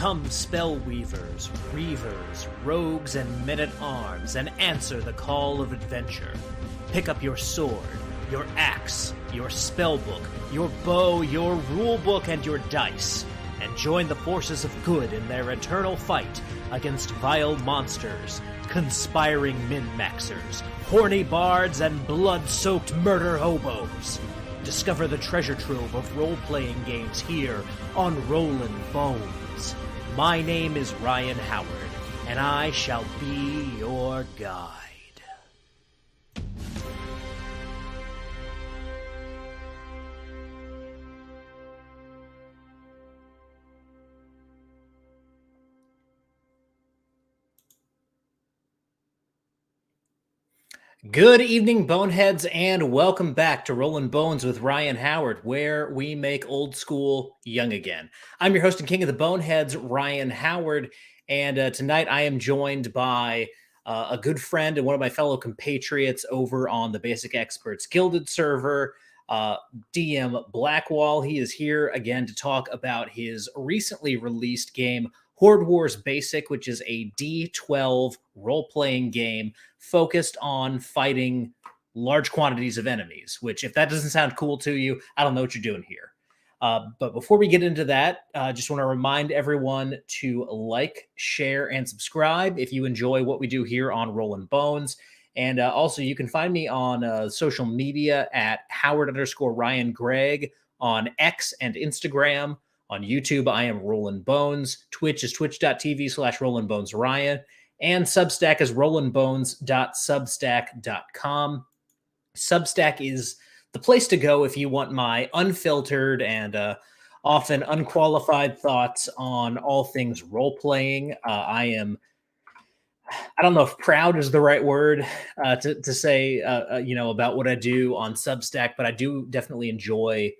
Come, spellweavers, reavers, rogues, and men-at-arms, and answer the call of adventure. Pick up your sword, your axe, your spellbook, your bow, your rulebook, and your dice, and join the forces of good in their eternal fight against vile monsters, conspiring min-maxers, horny bards, and blood-soaked murder hobos. Discover the treasure trove of role-playing games here on Rollin Bones. My name is Ryan Howard, and I shall be your guide. Good evening, Boneheads, and welcome back to Rollin Bones with Ryan Howard, where we make old school young again. I'm your host and king of the Boneheads, Ryan Howard, and tonight I am joined by a good friend and one of my fellow compatriots over on the Basic Experts Gilded server, DM Blackwall. He is here again to talk about his recently released game, Horde Wars Basic, which is a D12 role-playing game focused on fighting large quantities of enemies, which if that doesn't sound cool to you, I don't know what you're doing here. But before we get into that, I just want to remind everyone to like, share, and subscribe if you enjoy what we do here on Rollin Bones. And also, you can find me on social media at Howard_Ryan Gregg on X and Instagram. On YouTube, I am Rollin Bones. Twitch is twitch.tv/RollinBonesRyan. And Substack is rollinbones.substack.com. Substack is the place to go if you want my unfiltered and often unqualified thoughts on all things role-playing. I don't know if proud is the right word to say, about what I do on Substack, but I do definitely enjoy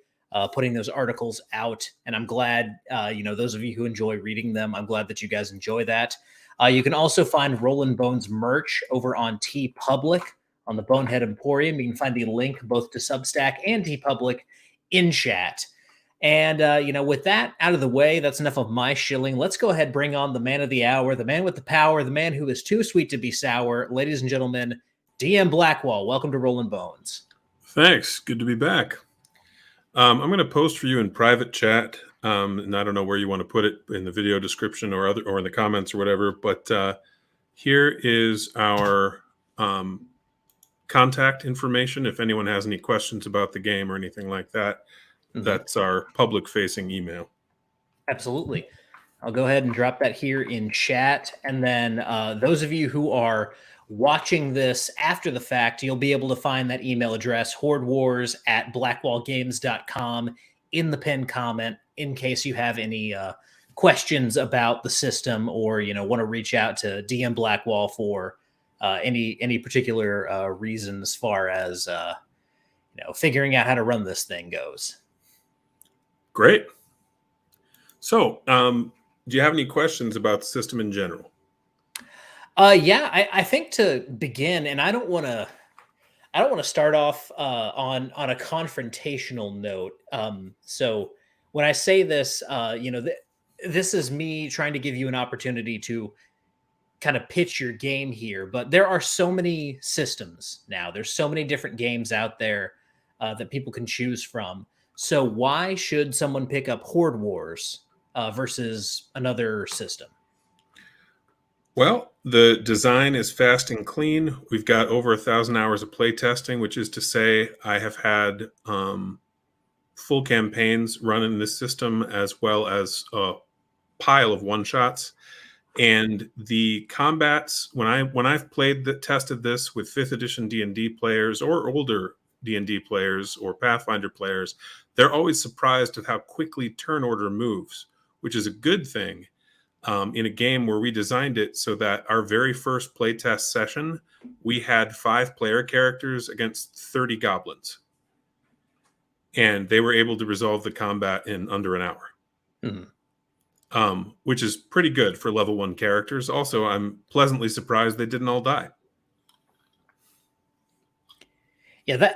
putting those articles out, and I'm glad, those of you who enjoy reading them, I'm glad that you guys enjoy that. You can also find Rollin Bones merch over on TeePublic on the Bonehead Emporium. You can find the link both to Substack and TeePublic in chat. And, with that out of the way, that's enough of my shilling. Let's go ahead and bring on the man of the hour, the man with the power, the man who is too sweet to be sour. Ladies and gentlemen, DM Blackwall, welcome to Rollin Bones. Thanks. Good to be back. I'm going to post for you in private chat, and I don't know where you want to put it in the video description or in the comments or whatever. But here is our contact information. If anyone has any questions about the game or anything like that, that's our public-facing email. Absolutely. I'll go ahead and drop that here in chat, and then those of you who are watching this after the fact, you'll be able to find that email address, hordewars@blackwallgames.com, in the pinned comment in case you have any questions about the system or, want to reach out to DM Blackwall for any particular reason as far as, figuring out how to run this thing goes. Great. So, do you have any questions about the system in general? I think to begin, and I don't want to start off on a confrontational note. So when I say this, this is me trying to give you an opportunity to kind of pitch your game here. But there are so many systems now. There's so many different games out there that people can choose from. So why should someone pick up Horde Wars versus another system? Well, the design is fast and clean. We've got over 1,000 hours of play testing, which is to say I have had full campaigns run in this system as well as a pile of one-shots. And the combats, when I've tested this with 5th edition D&D players or older D&D players or Pathfinder players, they're always surprised at how quickly turn order moves, which is a good thing. In a game where we designed it so that our very first playtest session, we had 5 player characters against 30 goblins. And they were able to resolve the combat in under an hour, which is pretty good for level 1 characters. Also, I'm pleasantly surprised they didn't all die. Yeah,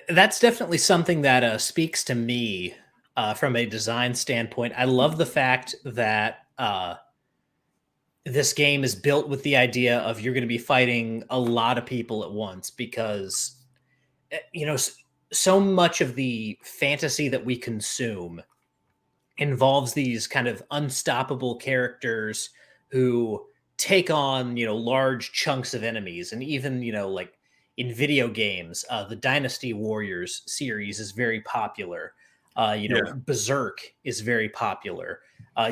that's definitely something that speaks to me from a design standpoint. I love the fact that this game is built with the idea of you're going to be fighting a lot of people at once because you know so much of the fantasy that we consume involves these kind of unstoppable characters who take on large chunks of enemies. And even like in video games, the Dynasty Warriors series is very popular. Yeah. Berserk is very popular.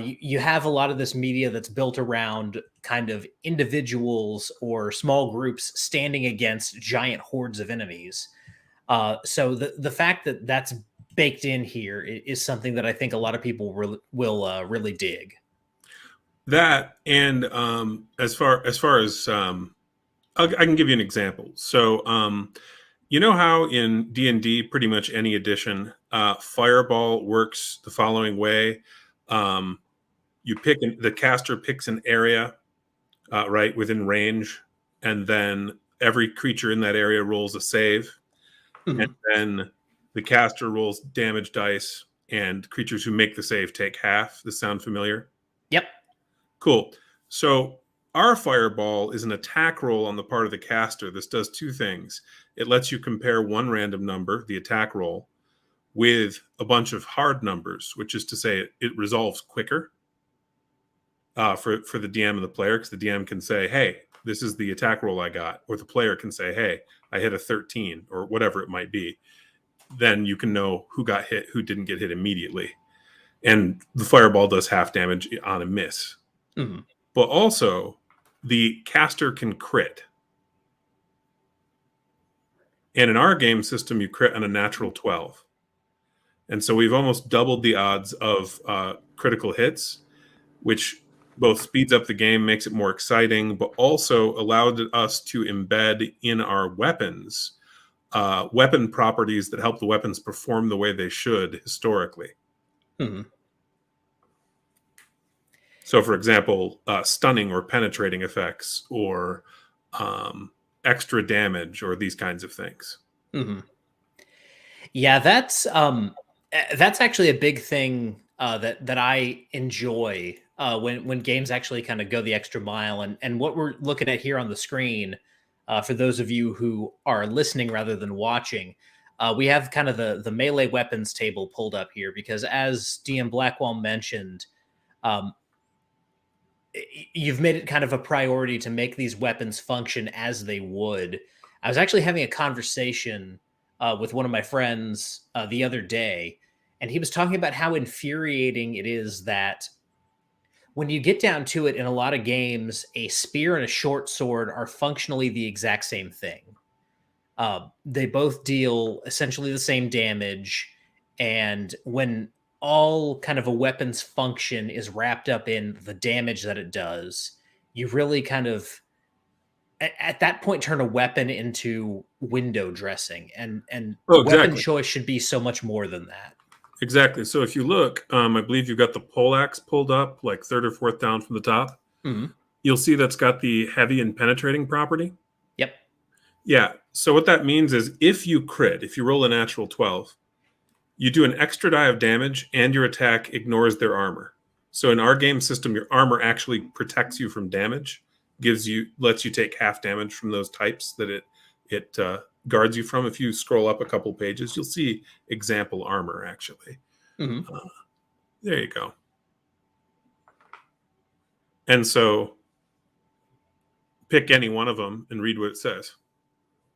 You have a lot of this media that's built around kind of individuals or small groups standing against giant hordes of enemies. So the fact that that's baked in here is something that I think a lot of people will really dig. That and as far as I can give you an example. So you know how in D&D, pretty much any edition, Fireball works the following way. You pick the caster picks an area right within range, and then every creature in that area rolls a save, and Mhm. then the caster rolls damage dice, and creatures who make the save take half. Does this sound familiar? Yep. Cool. So our fireball is an attack roll on the part of the caster. This does two things. It lets you compare one random number, the attack roll, with a bunch of hard numbers, which is to say it resolves quicker for the DM and the player, because the DM can say, hey, this is the attack roll I got. Or the player can say, hey, I hit a 13 or whatever it might be. Then you can know who got hit, who didn't get hit immediately. And the fireball does half damage on a miss. Mhm. But also, the caster can crit. And in our game system, you crit on a natural 12. And so we've almost doubled the odds of critical hits, which both speeds up the game, makes it more exciting, but also allowed us to embed in our weapons weapon properties that help the weapons perform the way they should historically. Mhm. So, for example, stunning or penetrating effects, or extra damage, or these kinds of things. Mhm. Yeah, that's actually a big thing that I enjoy when games actually kind of go the extra mile. And what we're looking at here on the screen, for those of you who are listening rather than watching, we have kind of the melee weapons table pulled up here because, as DM Blackwall mentioned, um, you've made it kind of a priority to make these weapons function as they would. I was actually having a conversation with one of my friends the other day, and he was talking about how infuriating it is that when you get down to it in a lot of games, a spear and a short sword are functionally the exact same thing. They both deal essentially the same damage, and when all kind of a weapon's function is wrapped up in the damage that it does, you really kind of at that point turn a weapon into window dressing, and Oh, weapon exactly. choice should be so much more than that. Exactly. So if you look, I believe you've got the poleaxe pulled up, like third or fourth down from the top. Mhm. You'll see that's got the heavy and penetrating property. Yep. Yeah. So what that means is if you crit, if you roll a natural 12, you do an extra die of damage and your attack ignores their armor. So in our game system, your armor actually protects you from damage, lets you take half damage from those types that it guards you from. If you scroll up a couple pages, you'll see example armor actually. Mhm. Uh, there you go. And so pick any one of them and read what it says.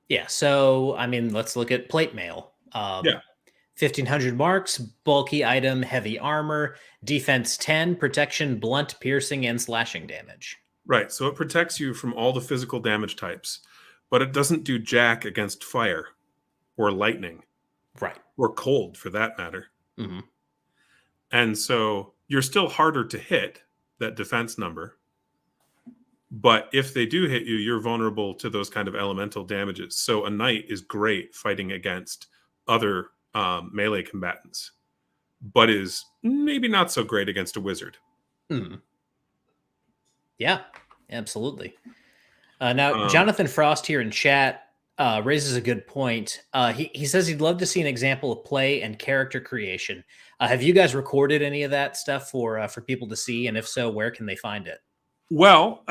Yeah. So I mean, let's look at plate mail. Yeah. 1500 marks, bulky item, heavy armor, defense 10, protection, blunt, piercing, and slashing damage. Right. So it protects you from all the physical damage types, but it doesn't do jack against fire or lightning Right. or cold for that matter. Hmm. And so you're still harder to hit, that defense number. But if they do hit you, you're vulnerable to those kind of elemental damages. So a knight is great fighting against other melee combatants, but is maybe not so great against a wizard. Hmm. Yeah, absolutely. Now, Um, Jonathan Frost here in chat raises a good point. He says he'd love to see an example of play and character creation. Have you guys recorded any of that stuff for people to see? And if so, where can they find it? Well,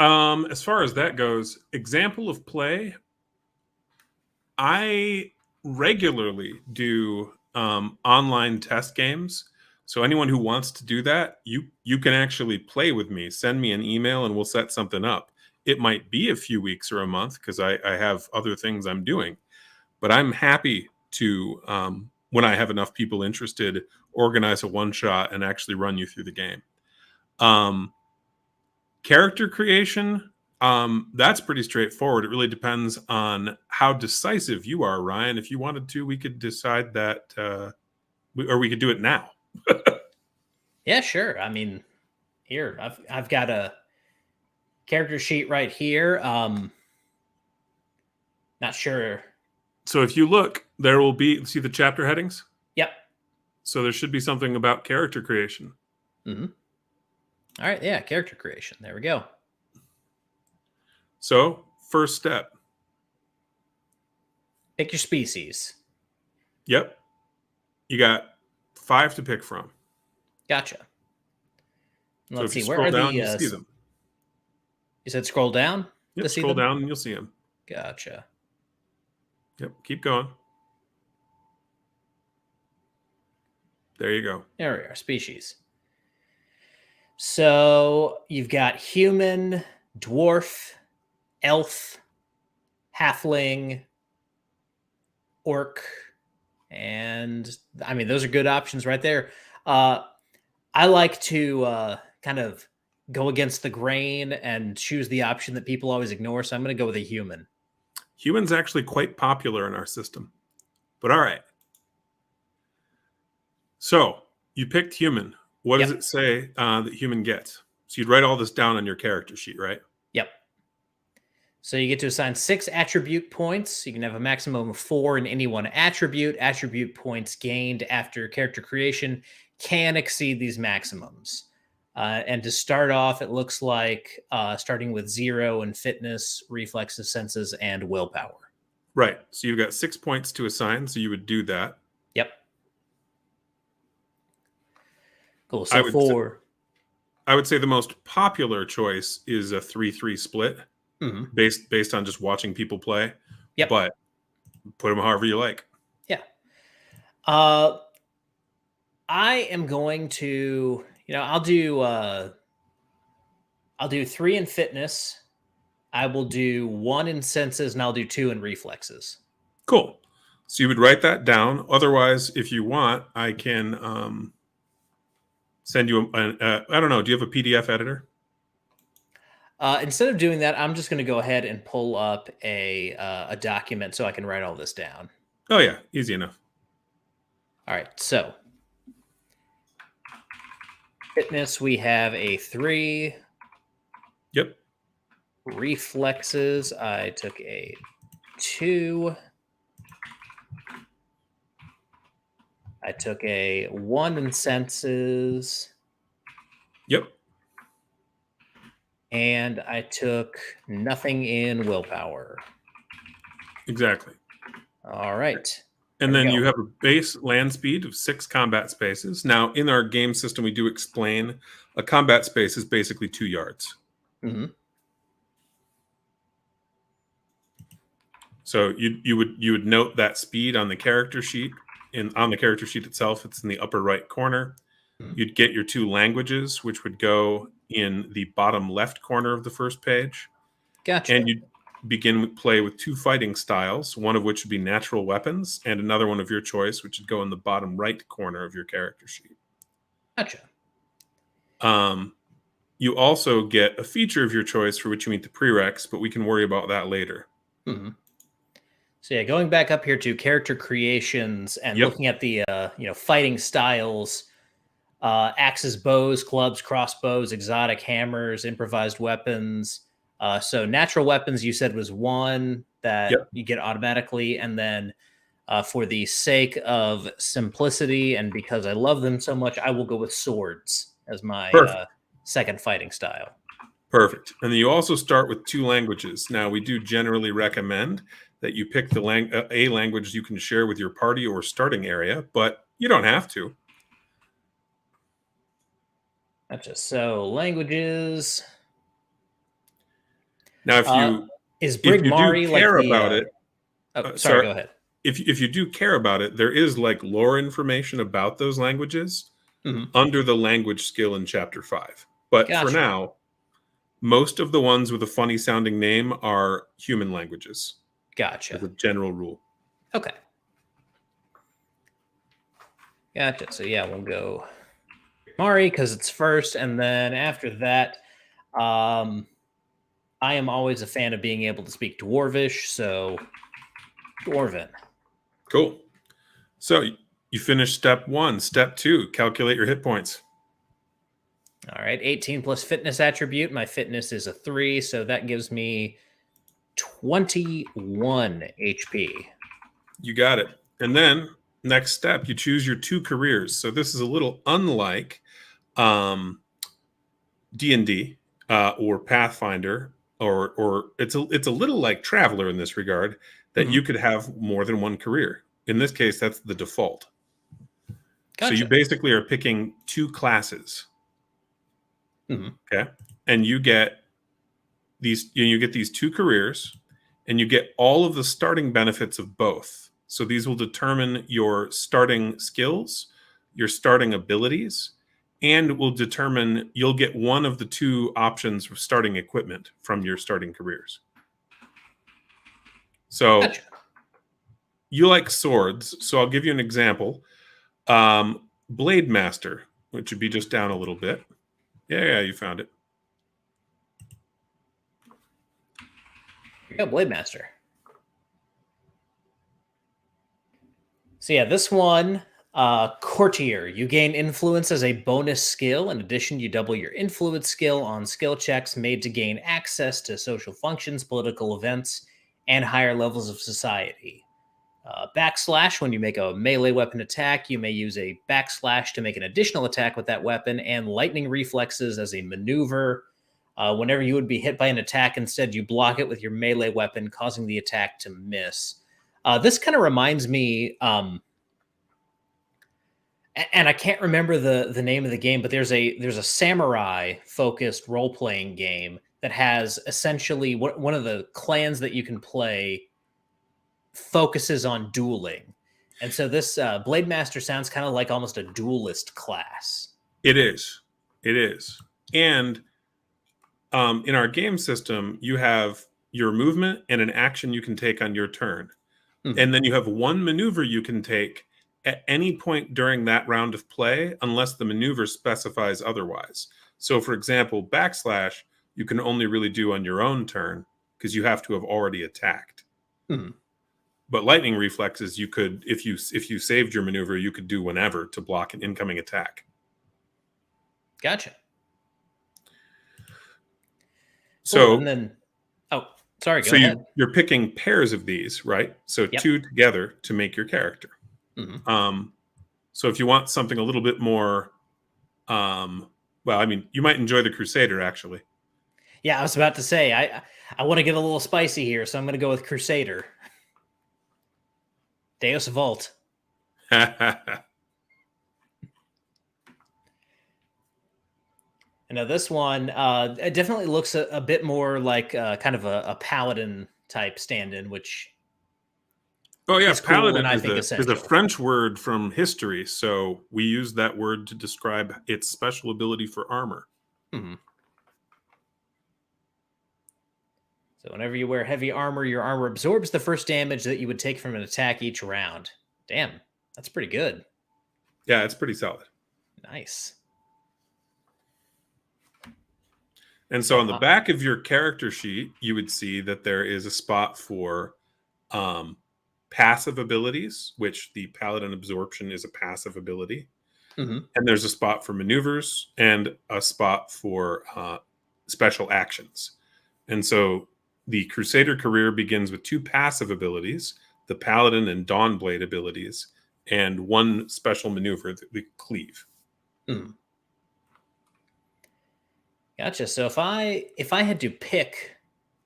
as far as that goes, example of play, I regularly do online test games. So anyone who wants to do that, you can actually play with me. Send me an email and we'll set something up. It might be a few weeks or a month because I have other things I'm doing, but I'm happy to, when I have enough people interested, organize a one shot and actually run you through the game. Character creation, that's pretty straightforward. It really depends on how decisive you are, Ryan. If you wanted to, we could decide that, or we could do it now. Yeah, sure. I mean, here I've got a character sheet right here. Not sure. So if you look, there will be, see the chapter headings? Yep. So there should be something about character creation. Mm-hmm. All right. Yeah, character creation. There we go. So first step. Pick your species. Yep. You got 5 to pick from. Gotcha. So Let's if you see. Where scroll are down, the? you see them. You said scroll down. Yep, To see scroll them? down and you'll see them. Gotcha. Yep, keep going. There you go. There we are. Species. So you've got human, dwarf, elf, halfling, orc, and I mean those are good options right there. I like to kind of go against the grain and choose the option that people always ignore. So I'm going to go with a human. Human's actually quite popular in our system. But all right. So you picked human. What does it say that human gets? So you'd write all this down on your character sheet, right? Yep. So you get to assign 6 attribute points. You can have a maximum of 4 in any one attribute. Attribute points gained after character creation can exceed these maximums. And to start off, it looks like starting with 0 in fitness, reflexes, senses, and willpower. Right. So you've got 6 points to assign. So you would do that. Yep. Cool. So I would say the most popular choice is a 3-3 split, based on just watching people play. Yep. But put them however you like. Yeah. I am going to, I'll do 3 in fitness. I will do 1 in senses, and I'll do 2 in reflexes. Cool. So you would write that down. Otherwise, if you want, I can send you I don't know. Do you have a PDF editor? Instead of doing that, I'm just going to go ahead and pull up a document so I can write all this down. Oh, yeah. Easy enough. All right. So fitness, we have a 3. Yep. Reflexes, I took a 2. I took a 1 in senses. Yep. And I took nothing in willpower. Exactly. All right. And then you have a base land speed of 6 combat spaces. Now, in our game system, we do explain a combat space is basically 2 yards. Mm-hmm. So you would note that speed on the character sheet. On the character sheet itself, it's in the upper right corner. Mm-hmm. You'd get your 2 languages, which would go in the bottom left corner of the first page. Gotcha. And you'd begin with play with 2 fighting styles, one of which would be natural weapons, and another one of your choice, which would go in the bottom right corner of your character sheet. Gotcha. You also get a feature of your choice for which you meet the prereqs, but we can worry about that later. Mm-hmm. So yeah, going back up here to character creations and looking at the fighting styles, axes, bows, clubs, crossbows, exotic hammers, improvised weapons. So natural weapons you said was 1 that you get automatically, and then for the sake of simplicity and because I love them so much, I will go with swords as my second fighting style. Perfect. And then you also start with 2 languages. Now, we do generally recommend that you pick a language you can share with your party or starting area, but you don't have to. Gotcha. So languages. Now, Is if you do Brigmari like care the? about it, Oh, sorry. sorry, Go ahead. if you do care about it, there is like lore information about those languages Mhm. under the language skill in Chapter 5. But for Gotcha. now, most of the ones with a funny sounding name are human languages, as Gotcha. a general rule. Okay. Gotcha. So yeah, we'll go Mari because it's first, and then after that, I am always a fan of being able to speak Dwarvish, so Dwarven. Cool. So you finished step 1. Step 2, calculate your hit points. All right, 18 plus fitness attribute. My fitness is a 3, so that gives me 21 HP. You got it. And then next step, you choose your 2 careers. So this is a little unlike D&D or Pathfinder, or it's a little like Traveler in this regard, that you could have more than one career. In this case, that's the default. Gotcha. So you basically are picking 2 classes. Okay, and you get these 2 careers, and you get all of the starting benefits of both. So these will determine your starting skills, your starting abilities, and will determine you'll get one of the 2 options of starting equipment from your starting careers. So Gotcha. you like swords, so I'll give you an example. Blade Master, which would be just down a little bit. Yeah, you found it. Yeah, Blade Master. So yeah, this one, Courtier. You gain influence as a bonus skill. In addition, you double your influence skill on skill checks made to gain access to social functions, political events, and higher levels of society. Backslash, when you make a melee weapon attack, you may use a backslash to make an additional attack with that weapon, and lightning reflexes as a maneuver. Whenever you would be hit by an attack, instead you block it with your melee weapon, causing the attack to miss. This kind of reminds me, and I can't remember the name of the game, but there's a samurai focused role playing game that has essentially one of the clans that you can play focuses on dueling, and so this Blade Master sounds kind of like almost a duelist class. It is, and in our game system, you have your movement and an action you can take on your turn. And then you have one maneuver you can take at any point during that round of play, unless the maneuver specifies otherwise. So, for example, backslash, you can only really do on your own turn because you have to have already attacked. But lightning reflexes, you could, if you saved your maneuver, you could do whenever to block an incoming attack. Gotcha. So, cool. And then, sorry, go ahead. You're picking pairs of these, right? So 2 together to make your character. So if you want something a little bit more, well, I mean, you might enjoy the Crusader, actually. Yeah, I was about to say, I want to get a little spicy here, so I'm going to go with Crusader. Deus Vult. And now this one, it definitely looks a bit more like kind of a paladin type stand-in, which is cool, paladin and I think is a French word from history, so we use that word to describe its special ability for armor. So whenever you wear heavy armor, your armor absorbs the first damage that you would take from an attack each round. Damn, that's pretty good. Yeah, it's pretty solid. Nice. And so on the back of your character sheet, you would see that there is a spot for passive abilities, which the Paladin Absorption is a passive ability. And there's a spot for maneuvers and a spot for special actions. And so the Crusader career begins with 2 passive abilities, the Paladin and Dawnblade abilities, and 1 special maneuver, the Cleave. Gotcha. So if I had to pick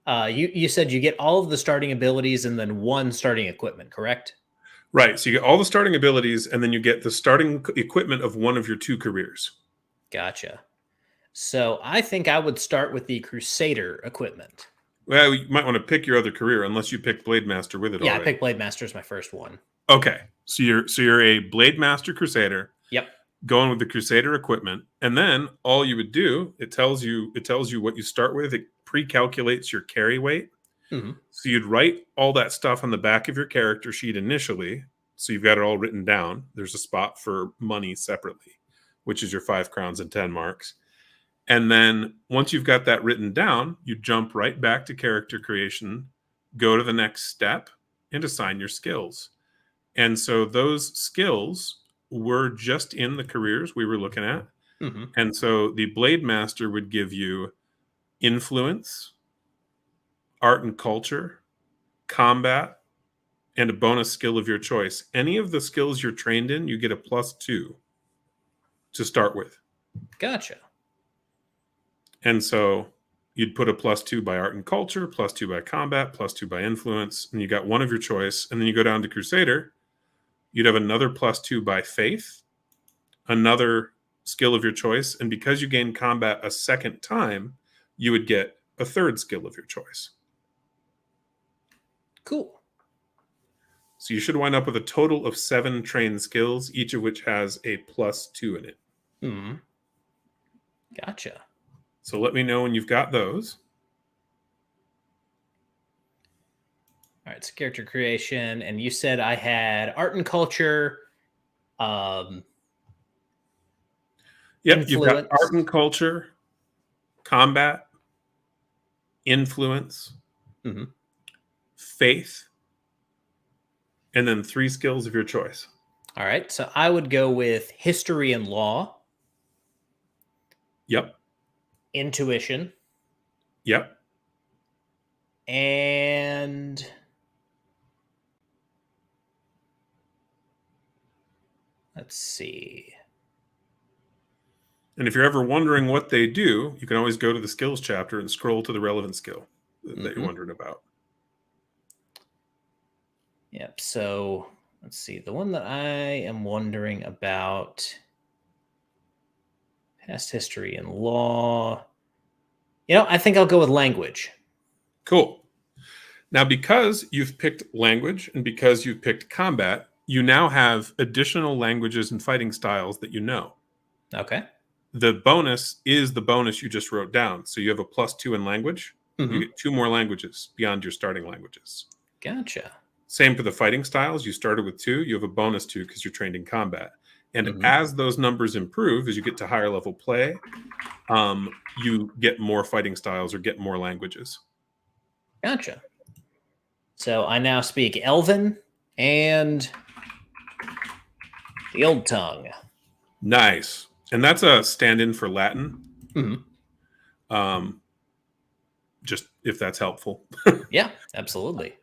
You said you get all of the starting abilities and then one starting equipment, correct? Right. So you get all the starting abilities, and then you get the starting equipment of one of your 2 careers. Gotcha. So I think I would start with the Crusader equipment. Well, you might want to pick your other career unless you picked Blade Master with it Yeah, I already. picked Blade Master as my first one. Okay. So you're a Blade Master Crusader. Yep. Going with the Crusader equipment, and then all you would do, it tells you what you start with. It pre-calculates your carry weight. Mm-hmm. So you'd write all that stuff on the back of your character sheet initially. So you've got it all written down. There's a spot for money separately, which is your 5 crowns and 10 marks. And then once you've got that written down, you jump right back to character creation, go to the next step, and assign your skills. And so those skills were just in the careers we were looking at. Mm-hmm. And so the Blade Master would give you influence, art and culture, combat, and a bonus skill of your choice. Any of the skills you're trained in, you get a +2 to start with. Gotcha. And so you'd put a +2 by art and culture, +2 by combat, +2 by influence, and you got one of your choice. And then you go down to Crusader, you'd have another +2 by faith, another skill of your choice. And because you gain combat a second time, you would get a third skill of your choice. Cool. So you should wind up with a total of 7 trained skills, each of which has a +2 in it. Mm-hmm. Gotcha. So let me know when you've got those. All right, so character creation, and you said I had art and culture. Yep, Influence. You've got art and culture, combat, influence, mm-hmm. faith, and then 3 skills of your choice. All right, so I would go with history and law. Yep. Intuition. Yep. And let's see. And if you're ever wondering what they do, you can always go to the skills chapter and scroll to the relevant skill that you're wondering about. Yep. So let's see. The one that I am wondering about, past history and law. I think I'll go with language. Cool. Now, because you've picked language and because you've picked combat, you now have additional languages and fighting styles that you know. Okay. The bonus is the bonus you just wrote down. So you have a +2 in language. Mm-hmm. You get 2 more languages beyond your starting languages. Gotcha. Same for the fighting styles. You started with 2. You have a bonus 2 because you're trained in combat. And as those numbers improve, as you get to higher level play, you get more fighting styles or get more languages. Gotcha. So I now speak Elven and the Old Tongue. Nice. And that's a stand-in for Latin. Mm-hmm. Just if that's helpful. Yeah, absolutely.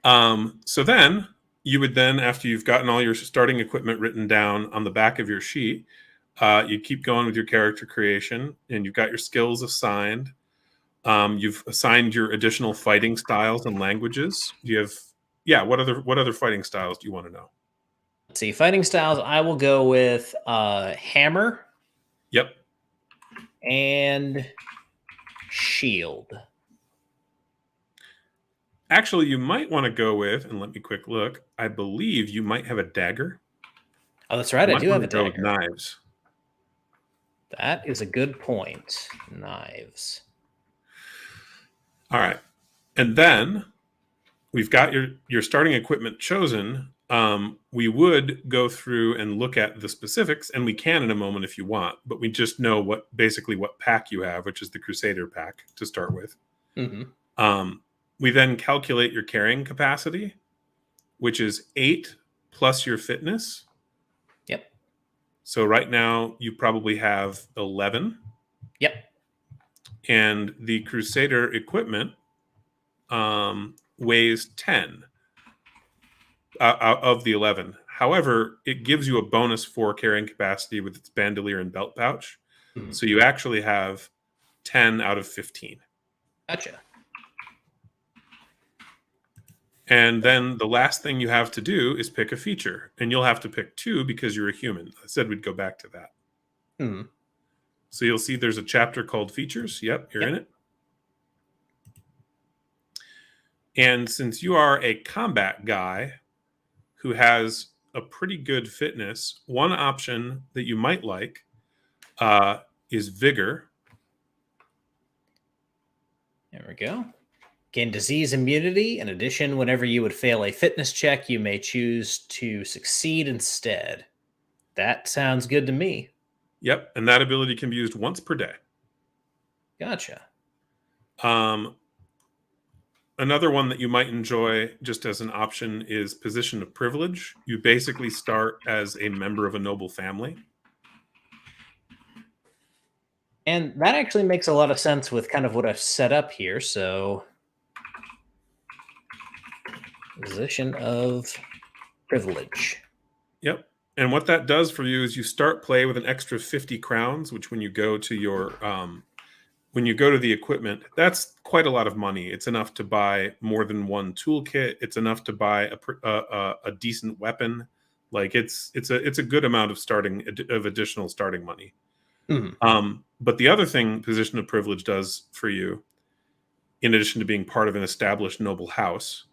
So then you would after you've gotten all your starting equipment written down on the back of your sheet, you keep going with your character creation, and you've got your skills assigned. You've assigned your additional fighting styles and languages. What other fighting styles do you want to know? Let's see, fighting styles. I will go with hammer. Yep. And shield. Actually, you might want to go with, and let me quick look. I believe you might have a dagger. Oh, that's right. I do have a dagger. Go with knives. That is a good point. Knives. All right. And then we've got your starting equipment chosen. We would go through and look at the specifics, and we can in a moment if you want, but we just know what pack you have, which is the Crusader pack to start with. Mm-hmm. We then calculate your carrying capacity, which is 8 plus your fitness. Yep. So right now you probably have 11. Yep. And the Crusader equipment weighs 10 of the 11. However, it gives you a bonus for carrying capacity with its bandolier and belt pouch. Mm-hmm. So you actually have 10 out of 15. Gotcha. And then the last thing you have to do is pick a feature. And you'll have to pick 2 because you're a human. I said we'd go back to that. Hmm. So you'll see there's a chapter called Features. Yep, you're in it. And since you are a combat guy who has a pretty good fitness, one option that you might like is Vigor. There we go. Gain disease immunity. In addition, whenever you would fail a fitness check, you may choose to succeed instead. That sounds good to me. Yep, and that ability can be used once per day. Gotcha. Another one that you might enjoy just as an option is Position of Privilege. You basically start as a member of a noble family. And that actually makes a lot of sense with kind of what I've set up here. So, Position of Privilege. Yep. And what that does for you is you start play with an extra 50 crowns, which when you go to your when you go to the equipment, that's quite a lot of money. It's enough to buy more than one toolkit. It's enough to buy a decent weapon. Like it's a good amount of additional starting money. Mm-hmm. But the other thing Position of Privilege does for you, in addition to being part of an established noble house,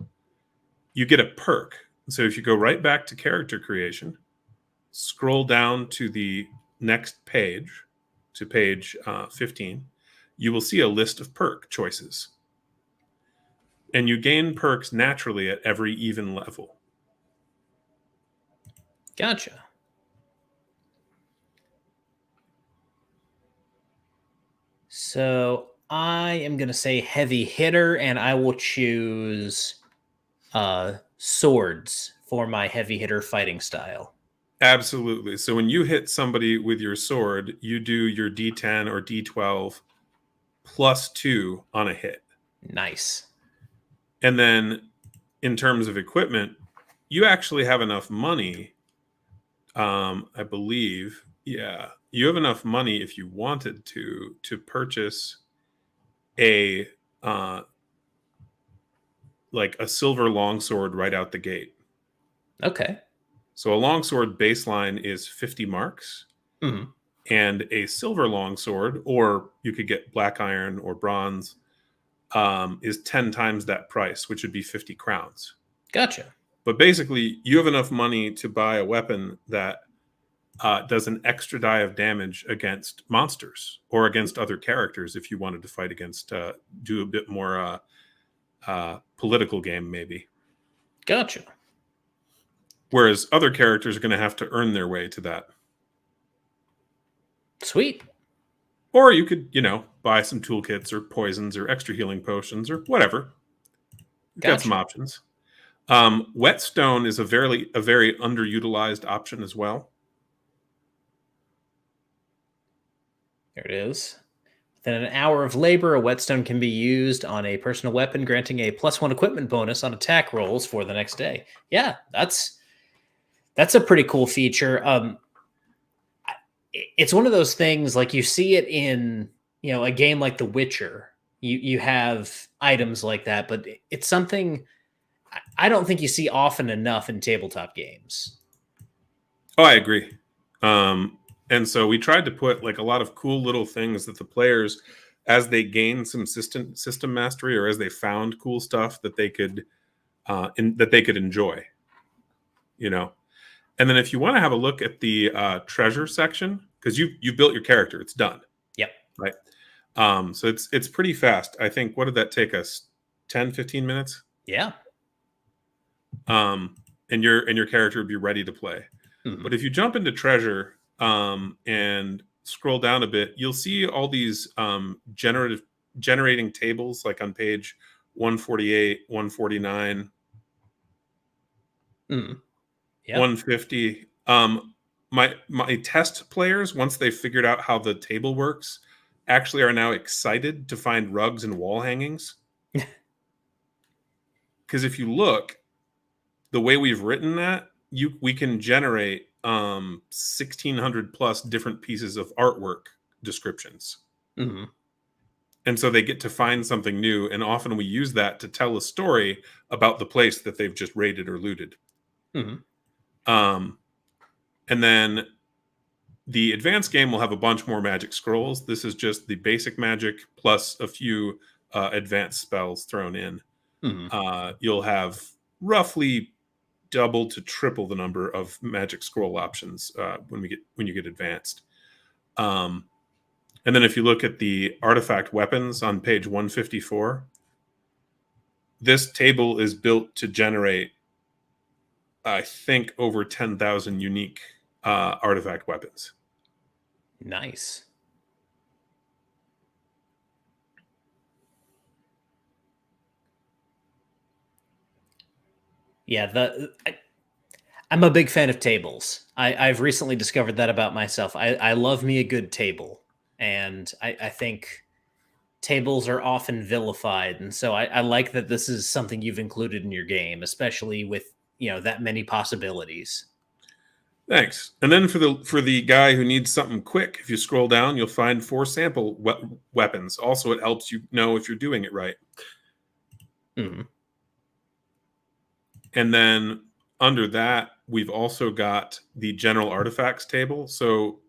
you get a perk. So if you go right back to character creation, scroll down to the next page, to page 15, you will see a list of perk choices. And you gain perks naturally at every even level. Gotcha. So I am going to say heavy hitter, and I will choose swords for my heavy hitter fighting style. Absolutely. So when you hit somebody with your sword, you do your D10 or D12 plus 2 on a hit. Nice. And then in terms of equipment, you actually have enough money. I believe, yeah, you have enough money if you wanted to purchase a like a silver longsword right out the gate. Okay. So a longsword baseline is 50 marks, Mm-hmm. and a silver longsword, or you could get black iron or bronze, is 10 times that price, which would be 50 crowns. Gotcha. But basically, you have enough money to buy a weapon that does an extra die of damage against monsters or against other characters if you wanted to fight against, do a bit more political game, maybe. Gotcha. Whereas other characters are going to have to earn their way to that. Sweet. Or you could, buy some toolkits or poisons or extra healing potions or whatever. You've got some options. Whetstone is a very underutilized option as well. There it is. Within an hour of labor, a whetstone can be used on a personal weapon, granting a +1 equipment bonus on attack rolls for the next day. Yeah, that's a pretty cool feature. It's one of those things, like you see it in a game like The Witcher. You have items like that, but it's something I don't think you see often enough in tabletop games. Oh, I agree. And so we tried to put like a lot of cool little things that the players, as they gain some system mastery, or as they found cool stuff that they could enjoy. And then if you want to have a look at the treasure section, because you've built your character, it's done. Yep. Right. So it's pretty fast. I think, what did that take us? 10, 15 minutes? Yeah. And your character would be ready to play. Mm-hmm. But if you jump into treasure and scroll down a bit, you'll see all these generating tables, like on page 148, 149, mm-hmm. Yep. 150. My test players, once they figured out how the table works, actually are now excited to find rugs and wall hangings. Because if you look, the way we've written that, we can generate 1,600 plus different pieces of artwork descriptions. Mm-hmm. And so they get to find something new, and often we use that to tell a story about the place that they've just raided or looted. Mm-hmm. And then the advanced game will have a bunch more magic scrolls. This is just the basic magic plus a few advanced spells thrown in. Mm-hmm. You'll have roughly double to triple the number of magic scroll options when you get advanced. And then if you look at the artifact weapons on page 154, this table is built to generate, I think, over 10,000 unique artifact weapons. Nice. Yeah, I'm a big fan of tables. I've recently discovered that about myself. I love me a good table, and I think tables are often vilified, and so I like that this is something you've included in your game, especially with that many possibilities. Thanks. And then for the guy who needs something quick, if you scroll down, you'll find 4 sample weapons. Also, it helps you know if you're doing it right. Mm-hmm. And then under that, we've also got the general artifacts table. So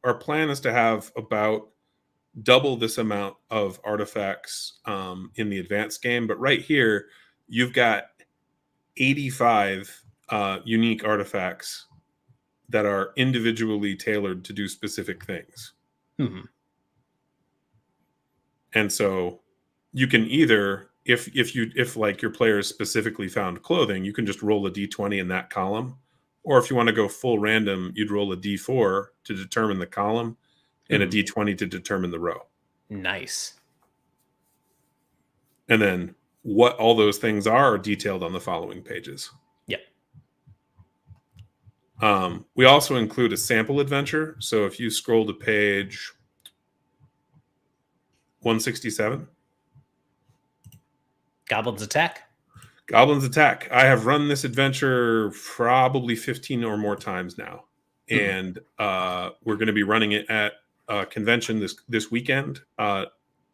our plan is to have about double this amount of artifacts in the advanced game. But right here, you've got 85 unique artifacts that are individually tailored to do specific things. Mm-hmm. And so you can either, if like your players specifically found clothing, you can just roll a d20 in that column. Or if you want to go full random, you'd roll a d4 to determine the column and a d20 to determine the row. Nice. And then what all those things are detailed on the following pages. Yep. We also include a sample adventure. So if you scroll to page 167, Goblins attack. Goblins Attack. I have run this adventure probably 15 or more times now. And we're going to be running it at a convention this weekend,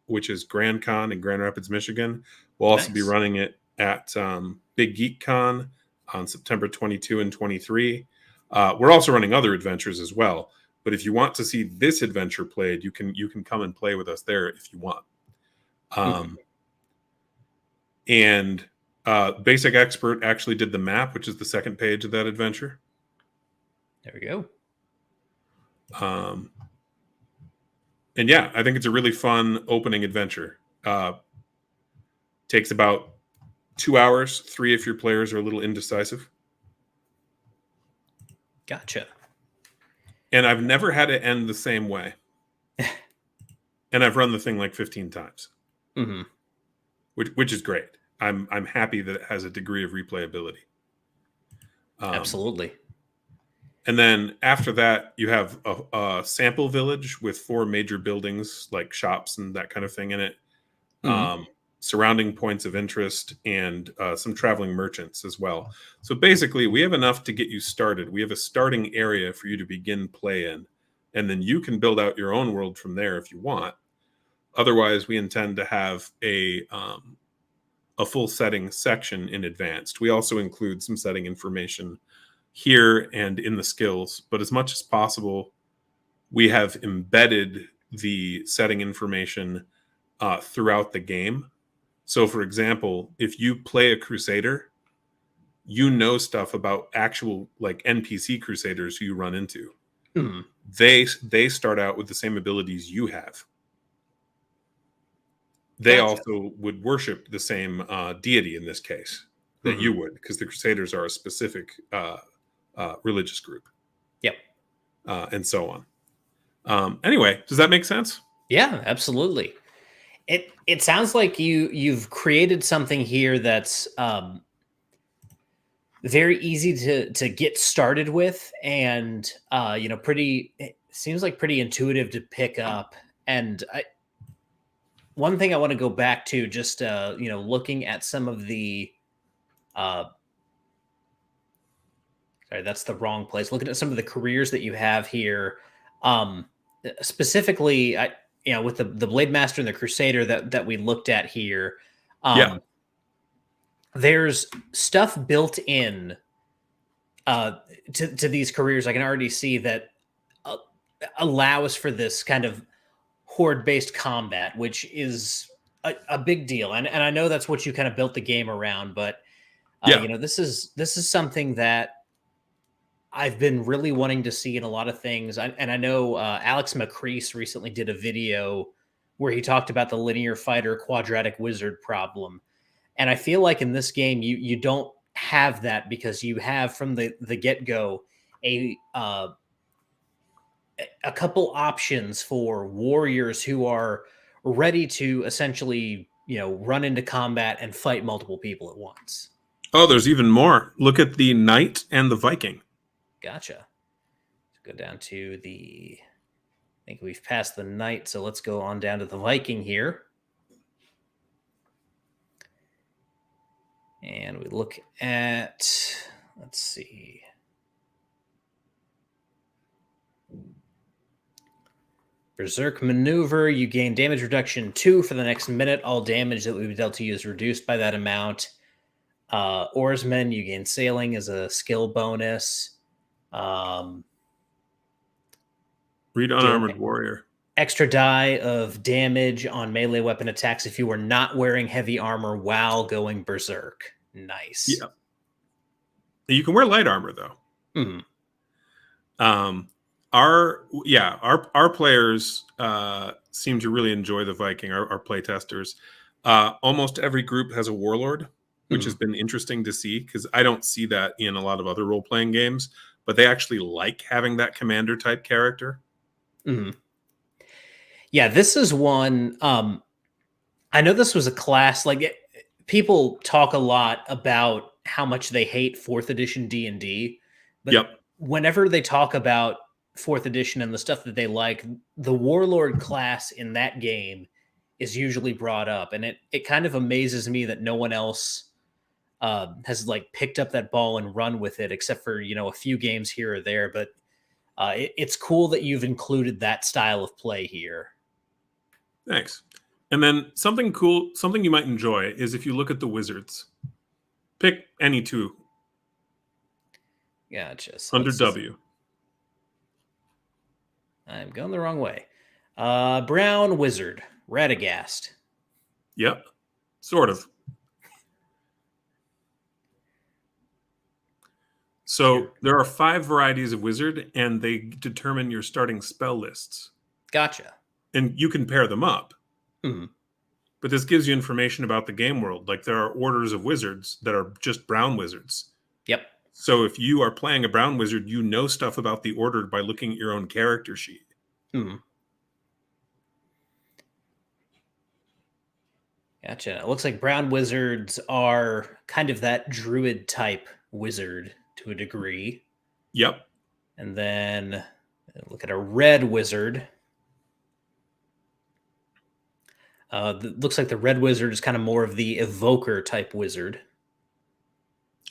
which is Grand Con in Grand Rapids, Michigan. We'll also be running it at Big Geek Con on September 22 and 23. We're also running other adventures as well. But if you want to see this adventure played, you can come and play with us there if you want. And Basic Expert actually did the map, which is the second page of that adventure. There we go. And yeah, I think it's a really fun opening adventure. Takes about 2 hours, 3 if your players are a little indecisive. Gotcha. And I've never had it end the same way. And I've run the thing like 15 times, which is great. I'm happy that it has a degree of replayability. Absolutely. And then after that, you have a sample village with 4 major buildings like shops and that kind of thing in it. Surrounding points of interest and some traveling merchants as well. So basically, we have enough to get you started. We have a starting area for you to begin play in, and then you can build out your own world from there if you want. Otherwise, we intend to have a full setting section in advanced. We also include some setting information here and in the skills, but as much as possible, we have embedded the setting information throughout the game. So, for example, if you play a Crusader, you know stuff about actual like NPC Crusaders who you run into. They start out with the same abilities you have. They also would worship the same deity in this case that you would, because the Crusaders are a specific religious group. Yep. And so on. Anyway, does that make sense? Yeah, absolutely. It sounds like you've created something here that's very easy to get started with, and it seems like pretty intuitive to pick up. And one thing I want to go back to, just looking at some of the sorry, that's the wrong place. Looking at some of the careers that you have here, specifically, with the Blade Master and the Crusader that we looked at here, Yeah. there's stuff built in to these careers. I can already see that uh, allows for this kind of horde-based combat, which is a big deal. And I know that's what you kind of built the game around, but Yeah. this is something that I've been really wanting to see in a lot of things. And I know Alex McCrease recently did a video where he talked about the linear fighter quadratic wizard problem. And I feel like in this game, you don't have that because you have from the get go a couple options for warriors who are ready to essentially run into combat and fight multiple people at once. Oh, there's even more. Look at the Knight and the Viking. Gotcha. Let's go down to I think we've passed the Knight, so let's go on down to the Viking here. And we look at, let's see. Berserk Maneuver, you gain damage reduction 2 for the next minute. All damage that we've dealt to you is reduced by that amount. Oarsman, you gain sailing as a skill bonus. Read Unarmored Warrior. Extra die of damage on melee weapon attacks if you are not wearing heavy armor while going berserk. Nice. Yeah. You can wear light armor though. Mm-hmm. Our players seem to really enjoy the Viking. Our play testers. Almost every group has a warlord, which has been interesting to see because I don't see that in a lot of other role playing games. But they actually like having that commander type character. Mm-hmm. Yeah, this is one. I know this was a class people talk a lot about how much they hate 4th edition D&D, but whenever they talk about 4th edition and the stuff that they like, the warlord class in that game is usually brought up, and it kind of amazes me that no one else has picked up that ball and run with it, except for a few games here or there. But it's cool that you've included that style of play here. Thanks. And then something cool, something you might enjoy is if you look at the wizards. Pick any two. Gotcha. So under W. I'm going the wrong way. Brown wizard, Radagast. Yep. Sort of. So there are 5 varieties of wizard, and they determine your starting spell lists. Gotcha. And you can pair them up. Mm-hmm. But this gives you information about the game world. Like there are orders of wizards that are just brown wizards. Yep. So if you are playing a brown wizard, you know stuff about the order by looking at your own character sheet. Mm-hmm. Gotcha. It looks like brown wizards are kind of that druid type wizard to a degree. Yep. And then look at a red wizard. Looks like the red wizard is kind of more of the evoker type wizard.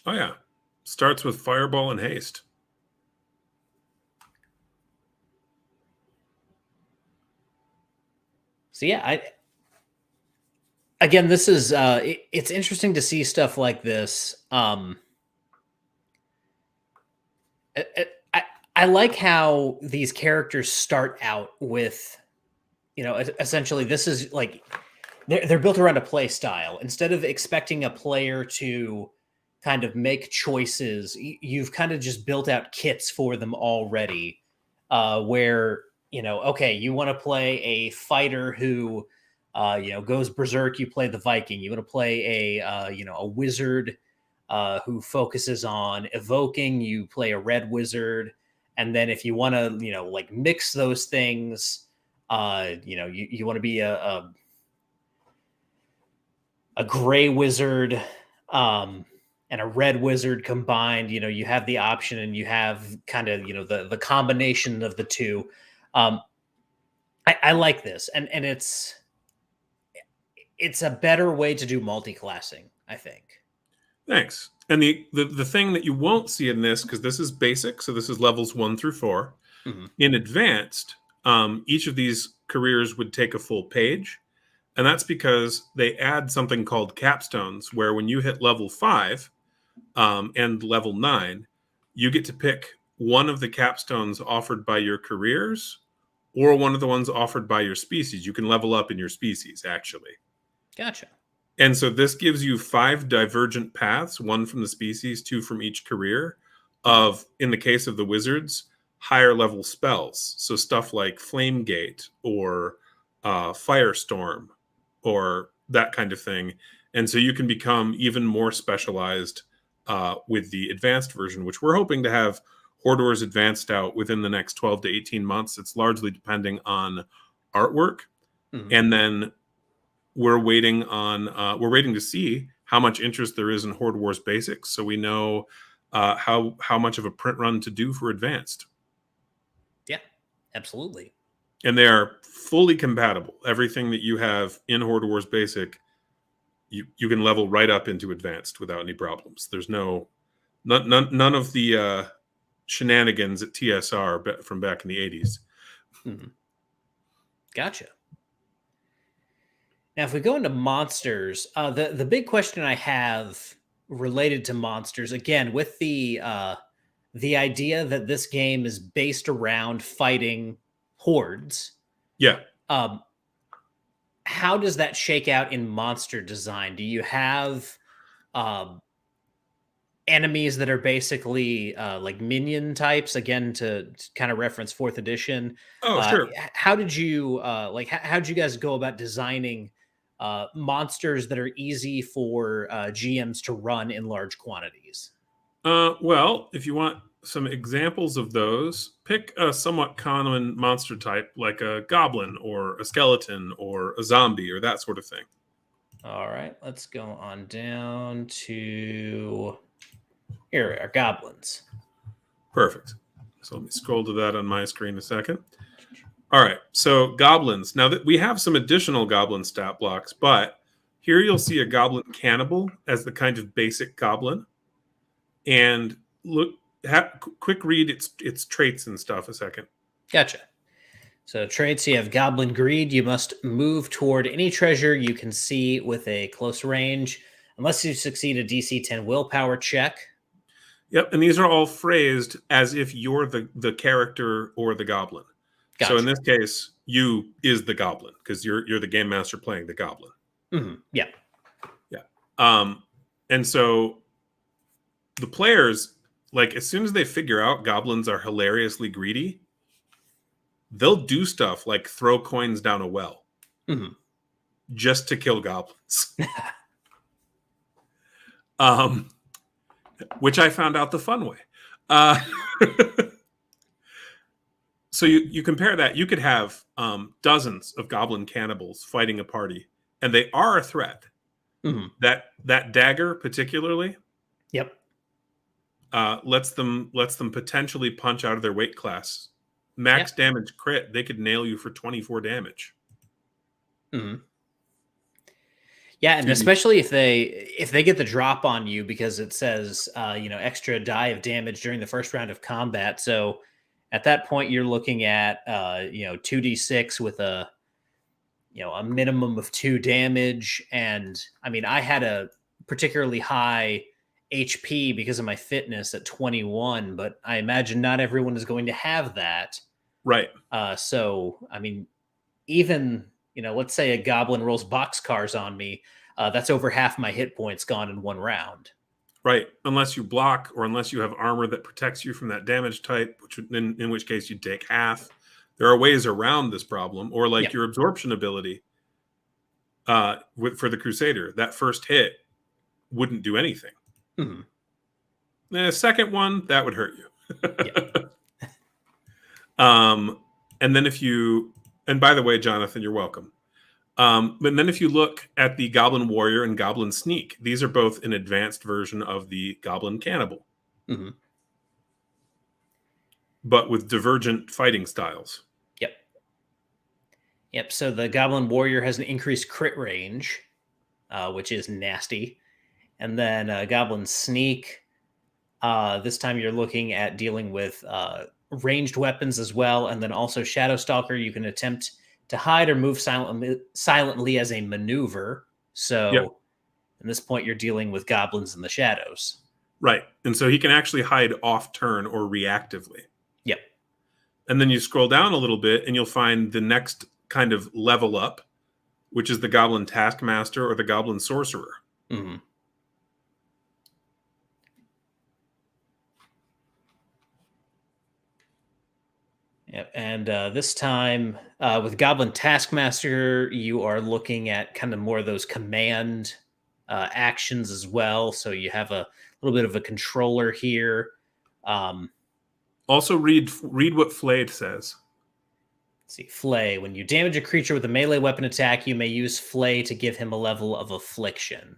Oh, yeah. Starts with fireball and haste. So, yeah, again, this is it's interesting to see stuff like this. I like how these characters start out with, essentially this is they're built around a play style. Instead of expecting a player to kind of make choices, you've kind of just built out kits for them already, where okay, you want to play a fighter who goes berserk, you play the Viking. You want to play a wizard who focuses on evoking, you play a red wizard. And then if you want to mix those things, you want to be a gray wizard and a red wizard combined. You have the option, and you have kind of the combination of the two. I like this, and it's a better way to do multi-classing, I think. Thanks. And the thing that you won't see in this, because this is basic, so this is levels 1 through 4. Mm-hmm. In advanced, each of these careers would take a full page. And that's because they add something called capstones, where when you hit level 5 and level 9, you get to pick one of the capstones offered by your careers or one of the ones offered by your species. You can level up in your species, actually. Gotcha. And so this gives you 5 divergent paths, one from the species, 2 from each career, of, in the case of the wizards, higher level spells. So stuff like Flame Gate or Firestorm or that kind of thing. And so you can become even more specialized with the advanced version, which we're hoping to have Horde Wars Advanced out within the next 12 to 18 months. It's largely depending on artwork. Mm-hmm. And then we're waiting to see how much interest there is in Horde Wars Basics, so we know how much of a print run to do for Advanced. Yeah, absolutely. And they are fully compatible. Everything that you have in Horde Wars Basic, you can level right up into Advanced without any problems. There's none of the shenanigans at TSR from back in the 80s. Mm-hmm. Gotcha. Now, if we go into monsters, the big question I have related to monsters, again, with the idea that this game is based around fighting hordes. Yeah. How does that shake out in monster design? Do you have enemies that are basically like minion types, again, to kind of reference 4th edition? Oh, sure. How did you how did you guys go about designing monsters that are easy for GMs to run in large quantities? Well, if you want some examples of those, pick a somewhat common monster type like a goblin or a skeleton or a zombie or that sort of thing. All right, let's go on down to here are goblins. Perfect. So let me scroll to that on my screen a second. All right, so goblins. Now that we have some additional goblin stat blocks, but here you'll see a goblin cannibal as the kind of basic goblin. And quick read its traits and stuff a second. Gotcha. So traits, you have Goblin Greed. You must move toward any treasure you can see with a close range, unless you succeed a DC 10 willpower check. Yep, and these are all phrased as if you're the character or the goblin. Gotcha. So in this case, you is the goblin because you're the game master playing the goblin. Mm-hmm. Yeah. Yeah. And so the players, like, as soon as they figure out goblins are hilariously greedy, they'll do stuff like throw coins down a well just to kill goblins. Which I found out the fun way. So you compare that, you could have dozens of goblin cannibals fighting a party, and they are a threat. Mm-hmm. That dagger particularly, yep, lets them potentially punch out of their weight class. Max damage crit, they could nail you for 24 damage. Mm-hmm. Yeah, and especially if they get the drop on you because it says extra die of damage during the first round of combat. So at that point you're looking at 2d6 with a minimum of 2 damage. And I mean, I had a particularly high HP because of my fitness at 21, but I imagine not everyone is going to have that. Right. So, I mean, even, let's say a goblin rolls boxcars on me, that's over half my hit points gone in one round. Right. Unless you block or unless you have armor that protects you from that damage type, in which case you take half. There are ways around this problem, or like your absorption ability for the Crusader. That first hit wouldn't do anything. Mm-hmm. The second one, that would hurt you. And then and by the way, Jonathan, you're welcome. But then if you look at the Goblin Warrior and Goblin Sneak, these are both an advanced version of the Goblin Cannibal. Mm-hmm. But with divergent fighting styles. Yep. So the Goblin Warrior has an increased crit range, which is nasty. And then Goblin Sneak, this time you're looking at dealing with ranged weapons as well. And then also Shadow Stalker, you can attempt to hide or move silently as a maneuver. Yep. So at this point, you're dealing with goblins in the shadows. Right. And so he can actually hide off turn or reactively. Yep. And then you scroll down a little bit and you'll find the next kind of level up, which is the Goblin Taskmaster or the Goblin Sorcerer. Mm-hmm. Yep. And this time with Goblin Taskmaster, you are looking at kind of more of those command actions as well. So you have a little bit of a controller here. Also, read what Flayed says. Let's see, Flay. When you damage a creature with a melee weapon attack, you may use Flay to give him a level of affliction.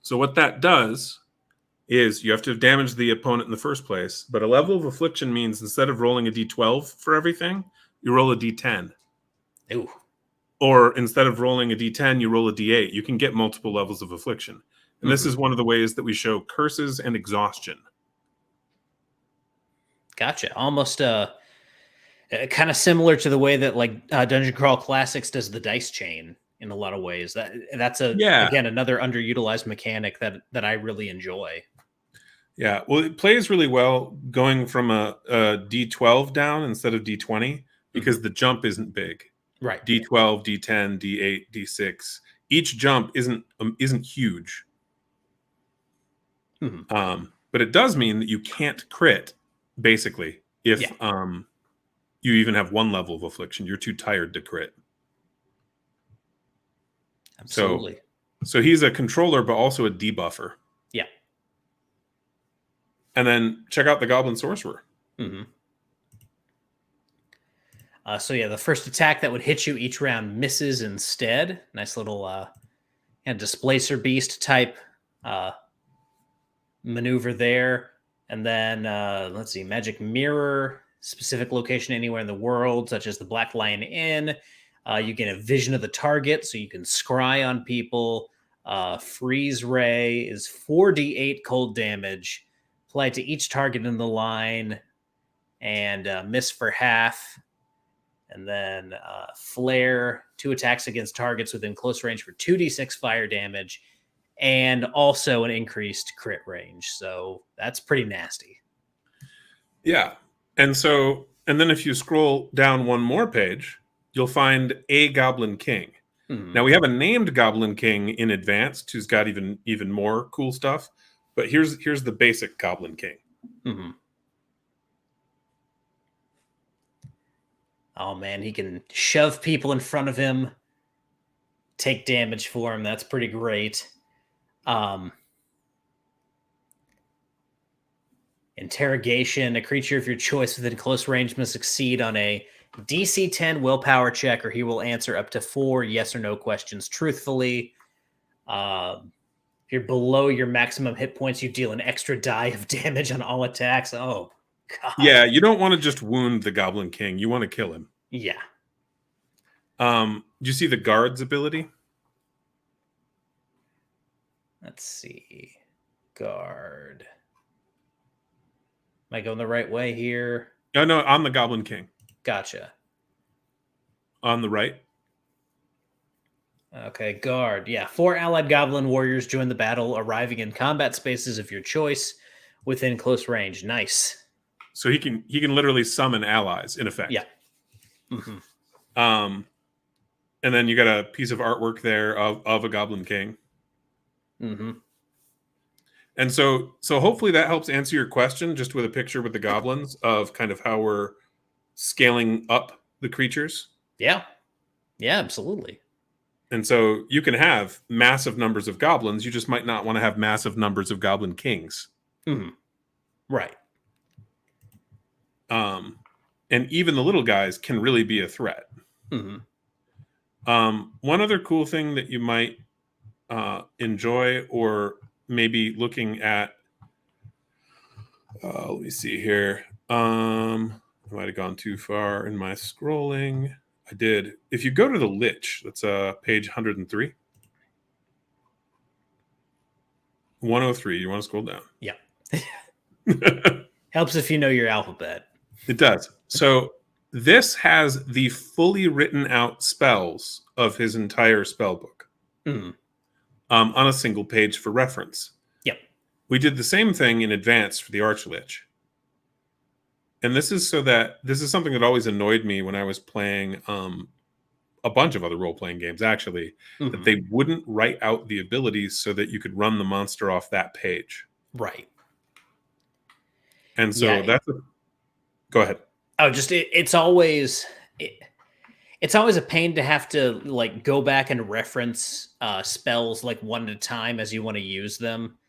So what that does is you have to damage the opponent in the first place, but a level of affliction means instead of rolling a d12 for everything, you roll a d10. Ooh. Or instead of rolling a d10, you roll a d8. You can get multiple levels of affliction. And this is one of the ways that we show curses and exhaustion. Gotcha. Almost kind of similar to the way that like Dungeon Crawl Classics does the dice chain in a lot of ways. That's again another underutilized mechanic that I really enjoy. Yeah, well, it plays really well going from a D12 down instead of D20 because the jump isn't big. Right. D12, D10, D8, D6. Each jump isn't huge. But it does mean that you can't crit, basically, if you even have one level of affliction. You're too tired to crit. Absolutely. So he's a controller, but also a debuffer. Yeah. And then check out the Goblin Sorcerer. So yeah, the first attack that would hit you each round misses instead. Nice little displacer beast type maneuver there. And then let's see, Magic Mirror, specific location anywhere in the world, such as the Black Lion Inn. You get a vision of the target, so you can scry on people. Freeze Ray is 4d8 cold damage, applied to each target in the line, and miss for half. And then Flare, 2 attacks against targets within close range for 2d6 fire damage, and also an increased crit range. So that's pretty nasty. Yeah. And then if you scroll down one more page, you'll find a Goblin King. Now we have a named Goblin King in Advanced who's got even more cool stuff, but here's the basic Goblin King. Oh man, he can shove people in front of him, take damage for him. That's pretty great. Interrogation. A creature of your choice within close range must succeed on a DC 10 willpower check, or he will answer up to 4 yes or no questions truthfully. If you're below your maximum hit points, you deal an extra die of damage on all attacks. Oh, God. Yeah, you don't want to just wound the Goblin King. You want to kill him. Yeah. Do you see the Guard's ability? Let's see. Guard. Am I going the right way here? Oh, no, on the Goblin King. Gotcha. On the right. Okay, Guard. Yeah, 4 allied goblin warriors join the battle, arriving in combat spaces of your choice within close range. Nice. So he can literally summon allies, in effect. Yeah. And then you got a piece of artwork there of a Goblin King. And so hopefully that helps answer your question, just with a picture with the goblins of kind of how we're scaling up the creatures. Yeah. Yeah, absolutely. And so you can have massive numbers of goblins. You just might not want to have massive numbers of Goblin Kings. Right. And even the little guys can really be a threat. One other cool thing that you might enjoy, or maybe looking at, let me see here. I might have gone too far in my scrolling. I did. If you go to the Lich, that's page 103. 103. You want to scroll down? Yeah. Helps if you know your alphabet. It does. So This has the fully written out spells of his entire spell book on a single page for reference. Yep. We did the same thing in advance for the Archlich. And this is something that always annoyed me when I was playing a bunch of other role-playing games, actually, that they wouldn't write out the abilities so that you could run the monster off that page. Right. And so go ahead. Oh, just it's always a pain to have to like go back and reference spells like one at a time as you want to use them.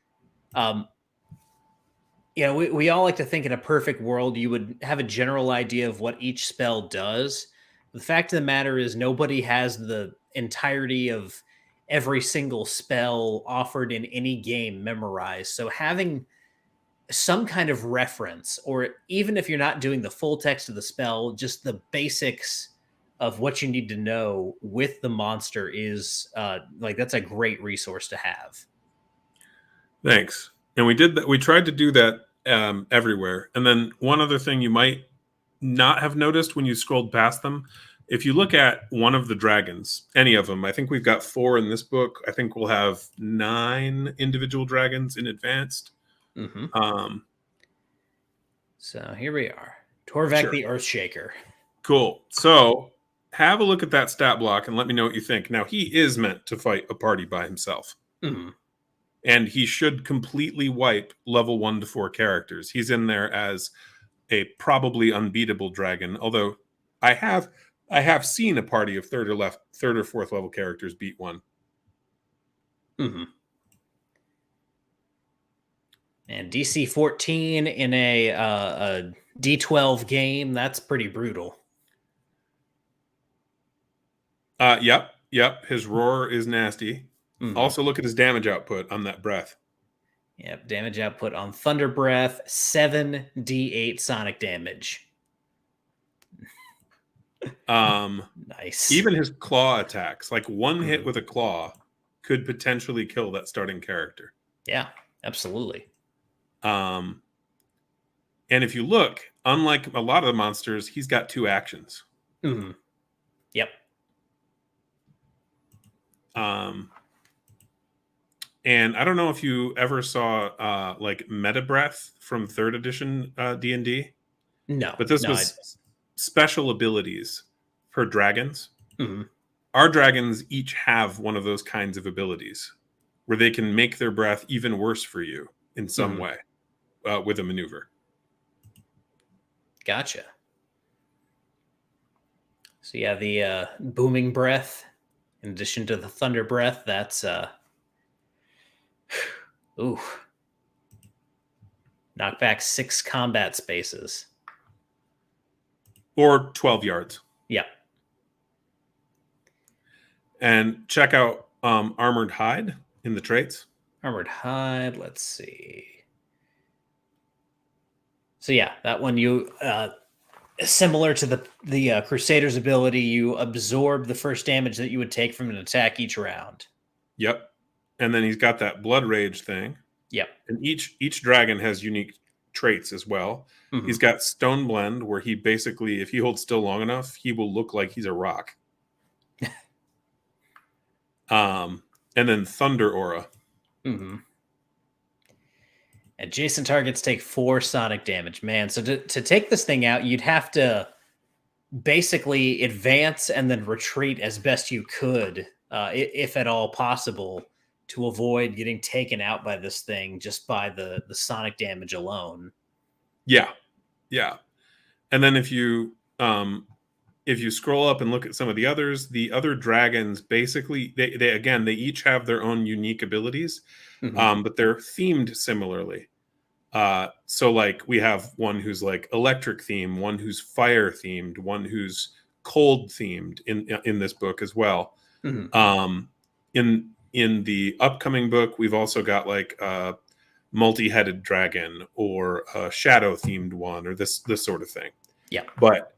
We all like to think in a perfect world you would have a general idea of what each spell does. The fact of the matter is nobody has the entirety of every single spell offered in any game memorized. So having some kind of reference, or even if you're not doing the full text of the spell, just the basics of what you need to know with the monster is that's a great resource to have. Thanks. And we did that. We tried to do that everywhere. And then one other thing you might not have noticed when you scrolled past them, if you look at one of the dragons, any of them, I think we've got 4 in this book. I think we'll have 9 individual dragons in advanced. So here we are. Torvak the Earthshaker. Cool. So have a look at that stat block and let me know what you think. Now, he is meant to fight a party by himself. And he should completely wipe level 1 to 4 characters. He's in there as a probably unbeatable dragon, although I have seen a party of third or fourth level characters beat one. And DC 14 in a D12 game, that's pretty brutal. Yep. His roar is nasty. Also, look at his damage output on that breath. Yep, damage output on Thunder Breath, 7d8 sonic damage. Nice. Even his claw attacks, like one hit with a claw, could potentially kill that starting character. Yeah, absolutely. And if you look, unlike a lot of the monsters, he's got 2 actions. Yep. And I don't know if you ever saw like Meta Breath from 3rd edition D&D. No. But this was special abilities for dragons. Our dragons each have one of those kinds of abilities where they can make their breath even worse for you in some way with a maneuver. Gotcha. So yeah, the booming breath, in addition to the thunder breath, that's knock back 6 combat spaces. Or 12 yards. Yep. And check out Armored Hide in the traits. Armored Hide, let's see. So yeah, that one you similar to the Crusader's ability, you absorb the first damage that you would take from an attack each round. Yep. And then he's got that Blood Rage thing. Yep. And each dragon has unique traits as well. He's got Stone Blend, where he basically, if he holds still long enough, he will look like he's a rock. And then Thunder Aura. Adjacent targets take 4 sonic damage. Man, so to take this thing out, you'd have to basically advance and then retreat as best you could, if at all possible, to avoid getting taken out by this thing just by the sonic damage alone. Yeah. And then if you scroll up and look at some of the other dragons, basically they each have their own unique abilities, but they're themed similarly. So like we have one who's like electric themed, one who's fire themed, one who's cold themed in this book as well. In the upcoming book, we've also got like a multi-headed dragon or a shadow themed one or this sort of thing. Yeah. But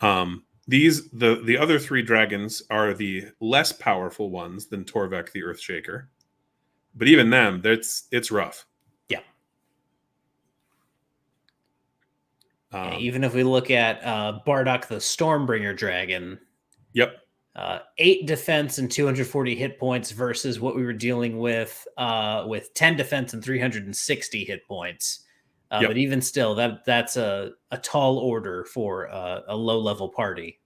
the other 3 dragons are the less powerful ones than Torvak the Earthshaker. But even them, it's rough. Yeah. Yeah, even if we look at Bardock the Stormbringer Dragon, Yep. 8 defense and 240 hit points versus what we were dealing with 10 defense and 360 hit points. Yep. But even still, that's a tall order for a low level party.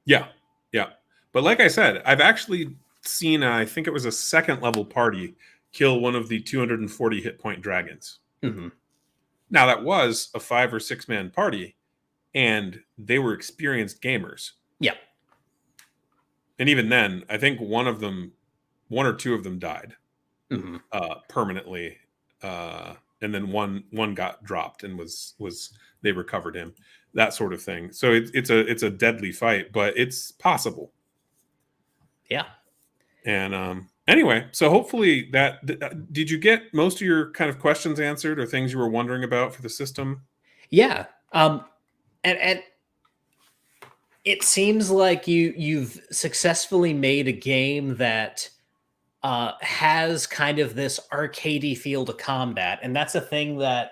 Yeah. Yeah. But like I said, I've actually seen, I think it was a second level party kill one of the 240 hit point dragons. Mm-hmm. Now, that was a 5 or 6 man party, and they were experienced gamers. Yeah. And even then, I think one or two of them died permanently. And then one got dropped and was they recovered him, that sort of thing. So it's a deadly fight, but it's possible. Yeah. And anyway, so hopefully did you get most of your kind of questions answered or things you were wondering about for the system? Yeah. And it seems like you've successfully made a game that has kind of this arcadey feel to combat, and that's a thing that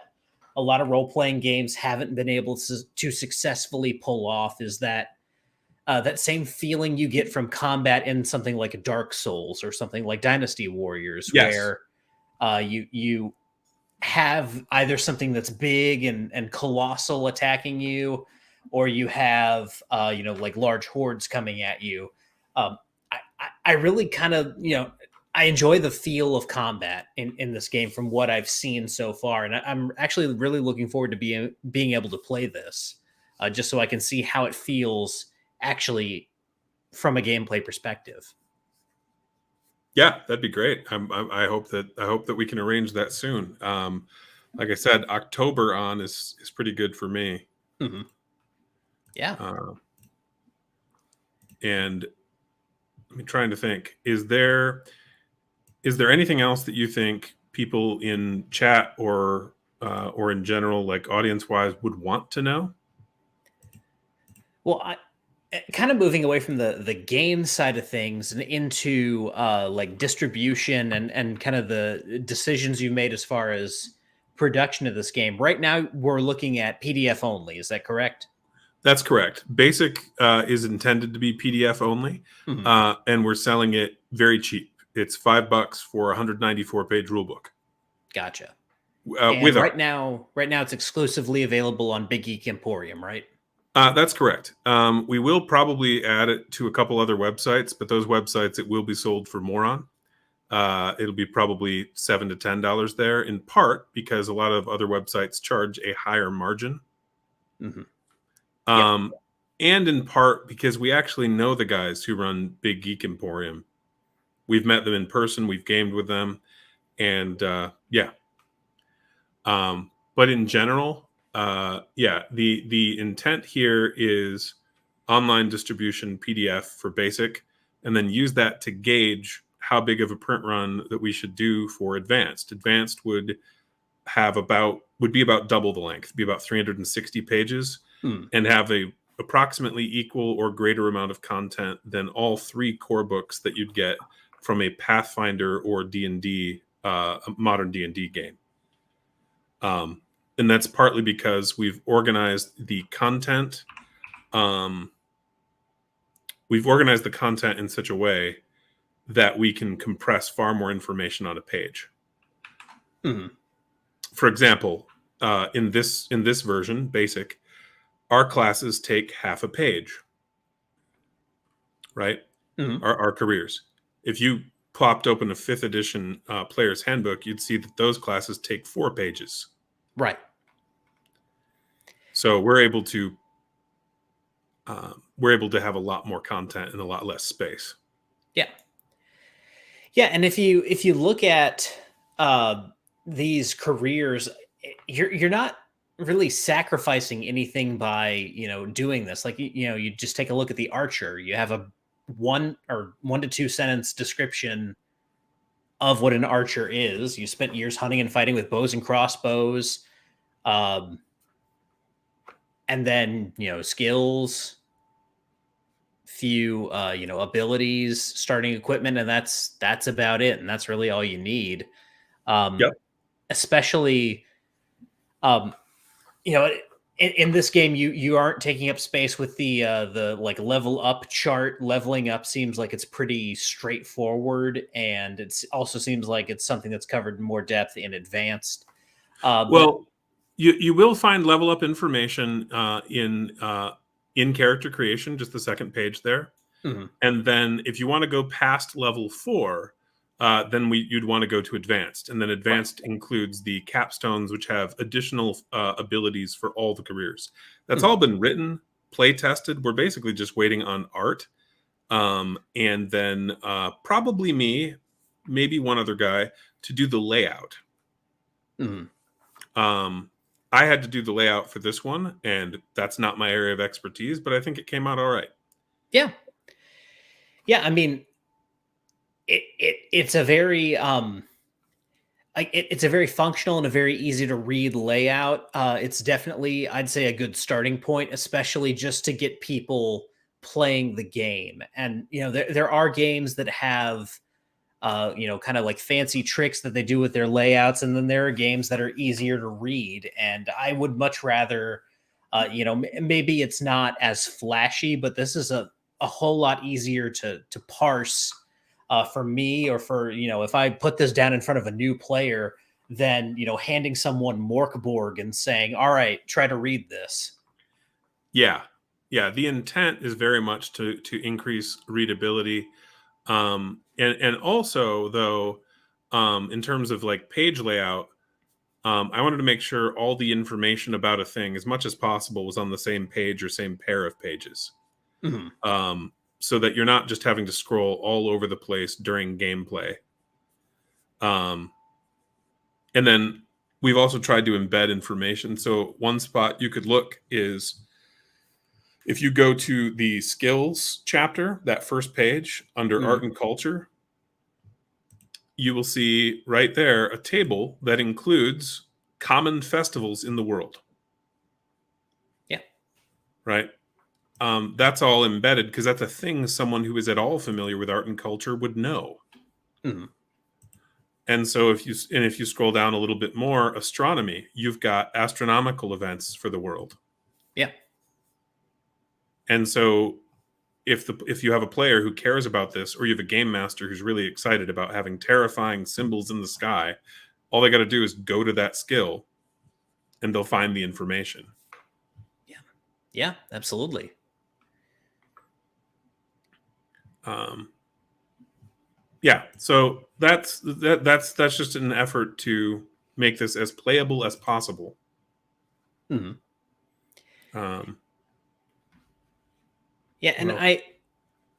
a lot of role-playing games haven't been able to successfully pull off. Is that that same feeling you get from combat in something like Dark Souls or something like Dynasty Warriors, Yes. where you have either something that's big and colossal attacking you, or you have like large hordes coming at you. I really kind of I enjoy the feel of combat in this game from what I've seen so far, and I'm actually really looking forward to being able to play this, just so I can see how it feels actually from a gameplay perspective. Yeah, that'd be great. I hope that we can arrange that soon. Like I said, October on is pretty good for me. Mm-hmm. Yeah. And I'm trying to think: is there anything else that you think people in chat or in general, like audience wise, would want to know? Well, I kind of moving away from the game side of things and into like distribution and kind of the decisions you made as far as production of this game. Right now, we're looking at PDF only. Is that correct? That's correct. Basic is intended to be PDF only, and we're selling it very cheap. It's $5 for a 194-page rulebook. Gotcha. With right now, it's exclusively available on Big Geek Emporium, right? That's correct. We will probably add it to a couple other websites, but those websites it will be sold for more on. It'll be probably $7 to $10 there, in part because a lot of other websites charge a higher margin. Mm-hmm. And in part because we actually know the guys who run Big Geek Emporium. We've met them in person. We've gamed with them. And yeah. But in general, the intent here is online distribution PDF for basic, and then use that to gauge how big of a print run that we should do for advanced. Advanced would be about double the length, be about 360 pages, and have a approximately equal or greater amount of content than all 3 core books that you'd get from a Pathfinder or D&D, modern D&D game. And that's partly because we've organized the content. We've organized the content in such a way that we can compress far more information on a page. Mm-hmm. For example, in this version, basic, our classes take half a page, right? Mm-hmm. Our careers. If you plopped open a 5th edition player's handbook, you'd see that those classes take 4 pages. Right. So we're able to have a lot more content in a lot less space. Yeah. Yeah, and if you look at these careers, you're not really sacrificing anything by doing this. Like you just take a look at the archer. You have a 1 to 2 sentence description of what an archer is. You spent years hunting and fighting with bows and crossbows, and then skills, few abilities, starting equipment, and that's about it. And that's really all you need. Yep. Especially in this game, you aren't taking up space with the like level up chart. Leveling up seems like it's pretty straightforward, and it also seems like it's something that's covered in more depth in advanced. But Well, you will find level up information in character creation, just the second page there. mhm, And then if you want to go past level 4, then you'd want to go to advanced. And then right. advanced includes the capstones, which have additional abilities for all the careers. That's Mhm, all been written, play tested. We're basically just waiting on art. And then probably me, maybe one other guy, to do the layout. mhm. Um, I had to do the layout for this one, and that's not my area of expertise, but I think it came out all right. Yeah, yeah. I mean, it's a very like it's a very functional and a very easy to read layout. It's definitely, I'd say, a good starting point, especially just to get people playing the game. And there are games that have kind of like fancy tricks that they do with their layouts, and then there are games that are easier to read. And I would much rather, maybe it's not as flashy, but this is a whole lot easier to parse for me, or for if I put this down in front of a new player, than handing someone Morkborg and saying, "All right, try to read this." Yeah. Yeah. The intent is very much to increase readability. And also, though, in terms of like page layout, I wanted to make sure all the information about a thing, as much as possible, was on the same page or same pair of pages. Mhm. So that you're not just having to scroll all over the place during gameplay. Um, and then we've also tried to embed information. So one spot you could look is if you go to the skills chapter, that first page under art Mhm. and culture, you will see right there a table that includes common festivals in the world, Yeah. right? That's all embedded because that's a thing someone who is at all familiar with art and culture would know. Mhm. And so if you scroll down a little bit more, astronomy, you've got astronomical events for the world. Yeah. And so if you have a player who cares about this, or you have a game master who's really excited about having terrifying symbols in the sky, all they got to do is go to that skill and they'll find the information. Yeah. Yeah. Absolutely. Um, yeah, so that's just an effort to make this as playable as possible. Mhm. Um, Yeah, what and else?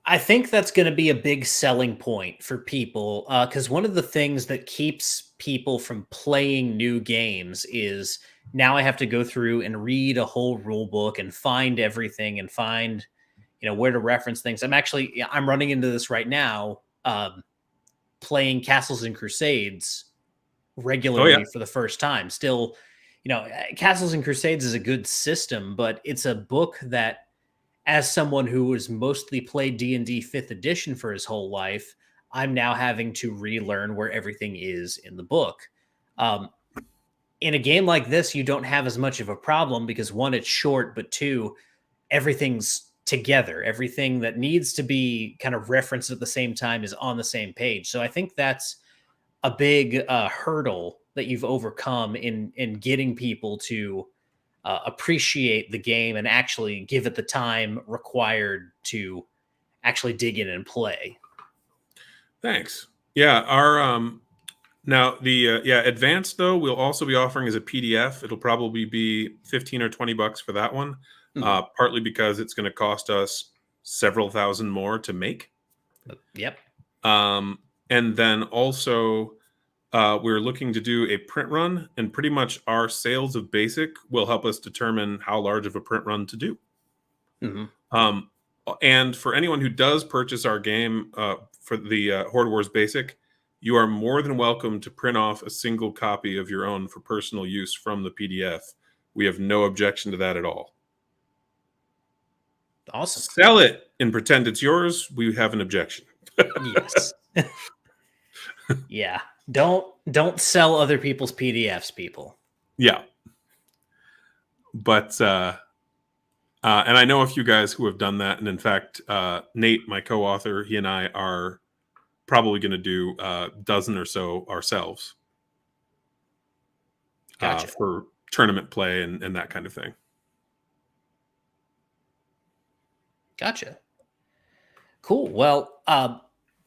I think that's going to be a big selling point for people, because one of the things that keeps people from playing new games is now I have to go through and read a whole rule book and find everything and find where to reference things. I'm running into this right now, playing Castles and Crusades Oh yeah, regularly for the first time. Still, Castles and Crusades is a good system, but it's a book that, as someone who has mostly played D&D 5th edition for his whole life, I'm now having to relearn where everything is in the book. Um, in a game like this, you don't have as much of a problem because, one, it's short, but two, everything's together. Everything that needs to be kind of referenced at the same time is on the same page. So I think that's a big hurdle that you've overcome in getting people to appreciate the game and actually give it the time required to actually dig in and play. thanks. Yeah, our now the yeah advanced though we'll also be offering as a PDF. It'll probably be 15 or 20 bucks for that one. Mhm. Partly because it's going to cost us several thousand more to make. Yep. Um, and then also we're looking to do a print run, and pretty much our sales of basic will help us determine how large of a print run to do. Hmm. Um, and for anyone who does purchase our game for the Horde Wars basic, you are more than welcome to print off a single copy of your own for personal use from the PDF. We have no objection to that at all. Awesome. Sell it and pretend it's yours. We have an objection. Yes. Yeah. Don't sell other people's PDFs, people. Yeah. But and I know a few guys who have done that. And in fact, Nate, my co-author, he and I are probably going to do a dozen or so ourselves Gotcha. for tournament play and that kind of thing. Gotcha. Cool. Well,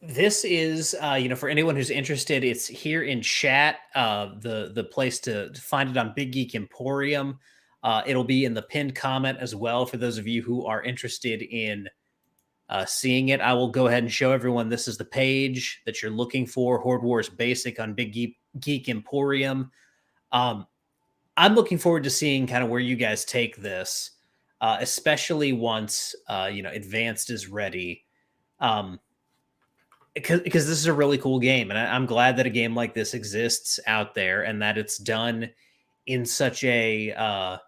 this is, for anyone who's interested, it's here in chat. The place to find it on Big Geek Emporium. It'll be in the pinned comment as well for those of you who are interested in seeing it. I will go ahead and show everyone this is the page that you're looking for, Horde Wars Basic on Big Geek Emporium. I'm looking forward to seeing kind of where you guys take this, especially once Advanced is ready. Because this is a really cool game, and I'm glad that a game like this exists out there, and that it's done in such a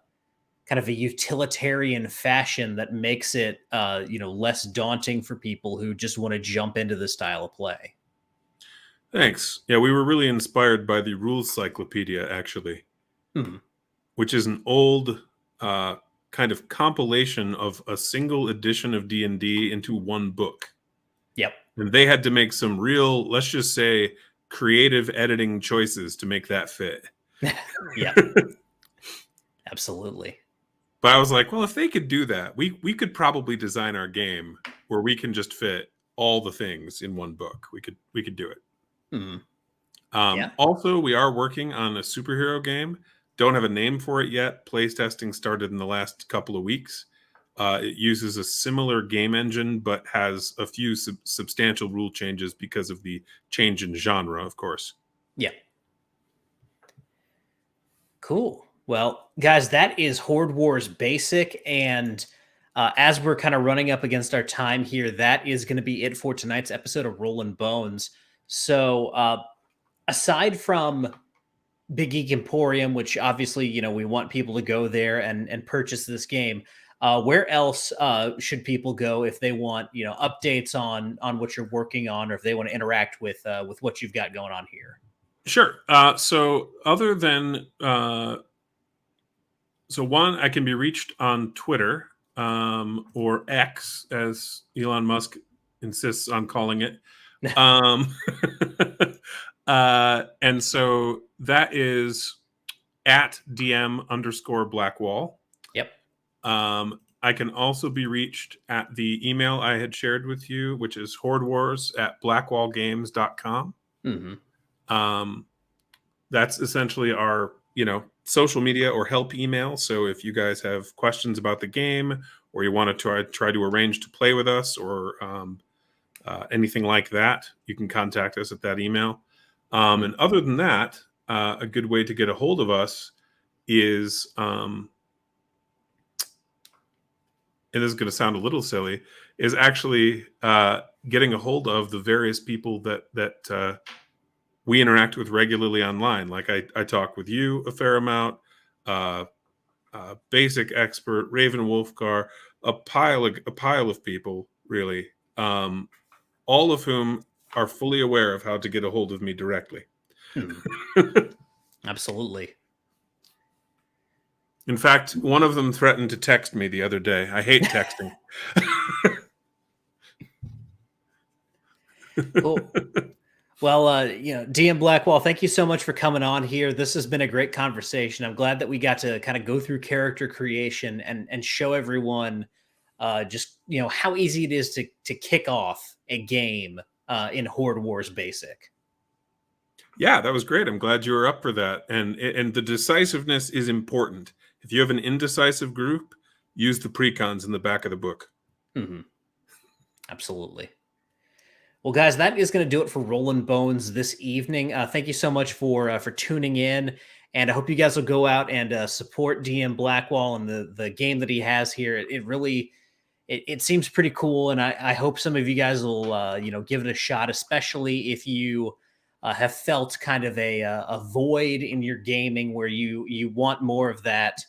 kind of a utilitarian fashion that makes it less daunting for people who just want to jump into this style of play. Thanks. Yeah, we were really inspired by the Rules Cyclopedia, actually, which is an old kind of compilation of a single edition of D&D into one book. Yep. And they had to make some real, let's just say, creative editing choices to make that fit. Yeah. Absolutely. But I was like, well, if they could do that, we could probably design our game where we can just fit all the things in one book. We could do it. Also, we are working on a superhero game. Don't have a name for it yet. Plays testing started in the last couple of weeks. It uses a similar game engine, but has a few substantial rule changes because of the change in genre, of course. Yeah. Cool. Well, guys, that is Horde Wars Basic. And as we're kind of running up against our time here, that is going to be it for tonight's episode of Rollin Bones. So aside from Big Geek Emporium, which obviously, we want people to go there and purchase this game, where else should people go if they want, updates on what you're working on, or if they want to interact with what you've got going on here? Sure. So other than one, I can be reached on Twitter or X, as Elon Musk insists on calling it. And so that is at DM_Blackwall. Yep. I can also be reached at the email I had shared with you, which is hordewars@blackwallgames.com. That's essentially our, social media or help email. So if you guys have questions about the game, or you want to try to arrange to play with us, or anything like that, you can contact us at that email. And other than that, a good way to get a hold of us is, and this is going to sound a little silly, is actually getting a hold of the various people that we interact with regularly online. Like I talk with you a fair amount, Basic Expert, Raven Wolfgar, a pile of people, really, all of whom are fully aware of how to get a hold of me directly. Absolutely. In fact, one of them threatened to text me the other day. I hate texting. Cool. Well, DM Blackwall, thank you so much for coming on here. This has been a great conversation. I'm glad that we got to kind of go through character creation and show everyone just, how easy it is to kick off a game in Horde Wars Basic. Yeah, that was great. I'm glad you were up for that. And the decisiveness is important. If you have an indecisive group, use the precons in the back of the book. Absolutely. Well, guys, that is going to do it for Rollin Bones this evening. Thank you so much for tuning in, and I hope you guys will go out and support DM Blackwall and the game that he has here. It really seems pretty cool, and I hope some of you guys will give it a shot, especially if you have felt kind of a void in your gaming where you want more of that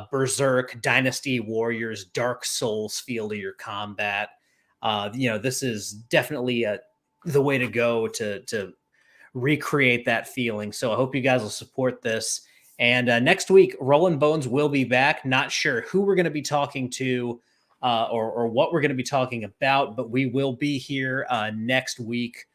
Berserk, Dynasty Warriors, Dark Souls feel to your combat. This is definitely the way to go to recreate that feeling. So I hope you guys will support this. And next week, Rollin Bones will be back. Not sure who we're going to be talking to or what we're going to be talking about, but we will be here next week,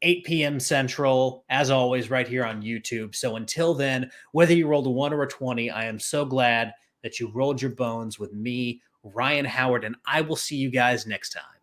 8 p.m. Central, as always, right here on YouTube. So until then, whether you rolled a 1 or a 20, I am so glad that you rolled your bones with me, Ryan Howard, and I will see you guys next time.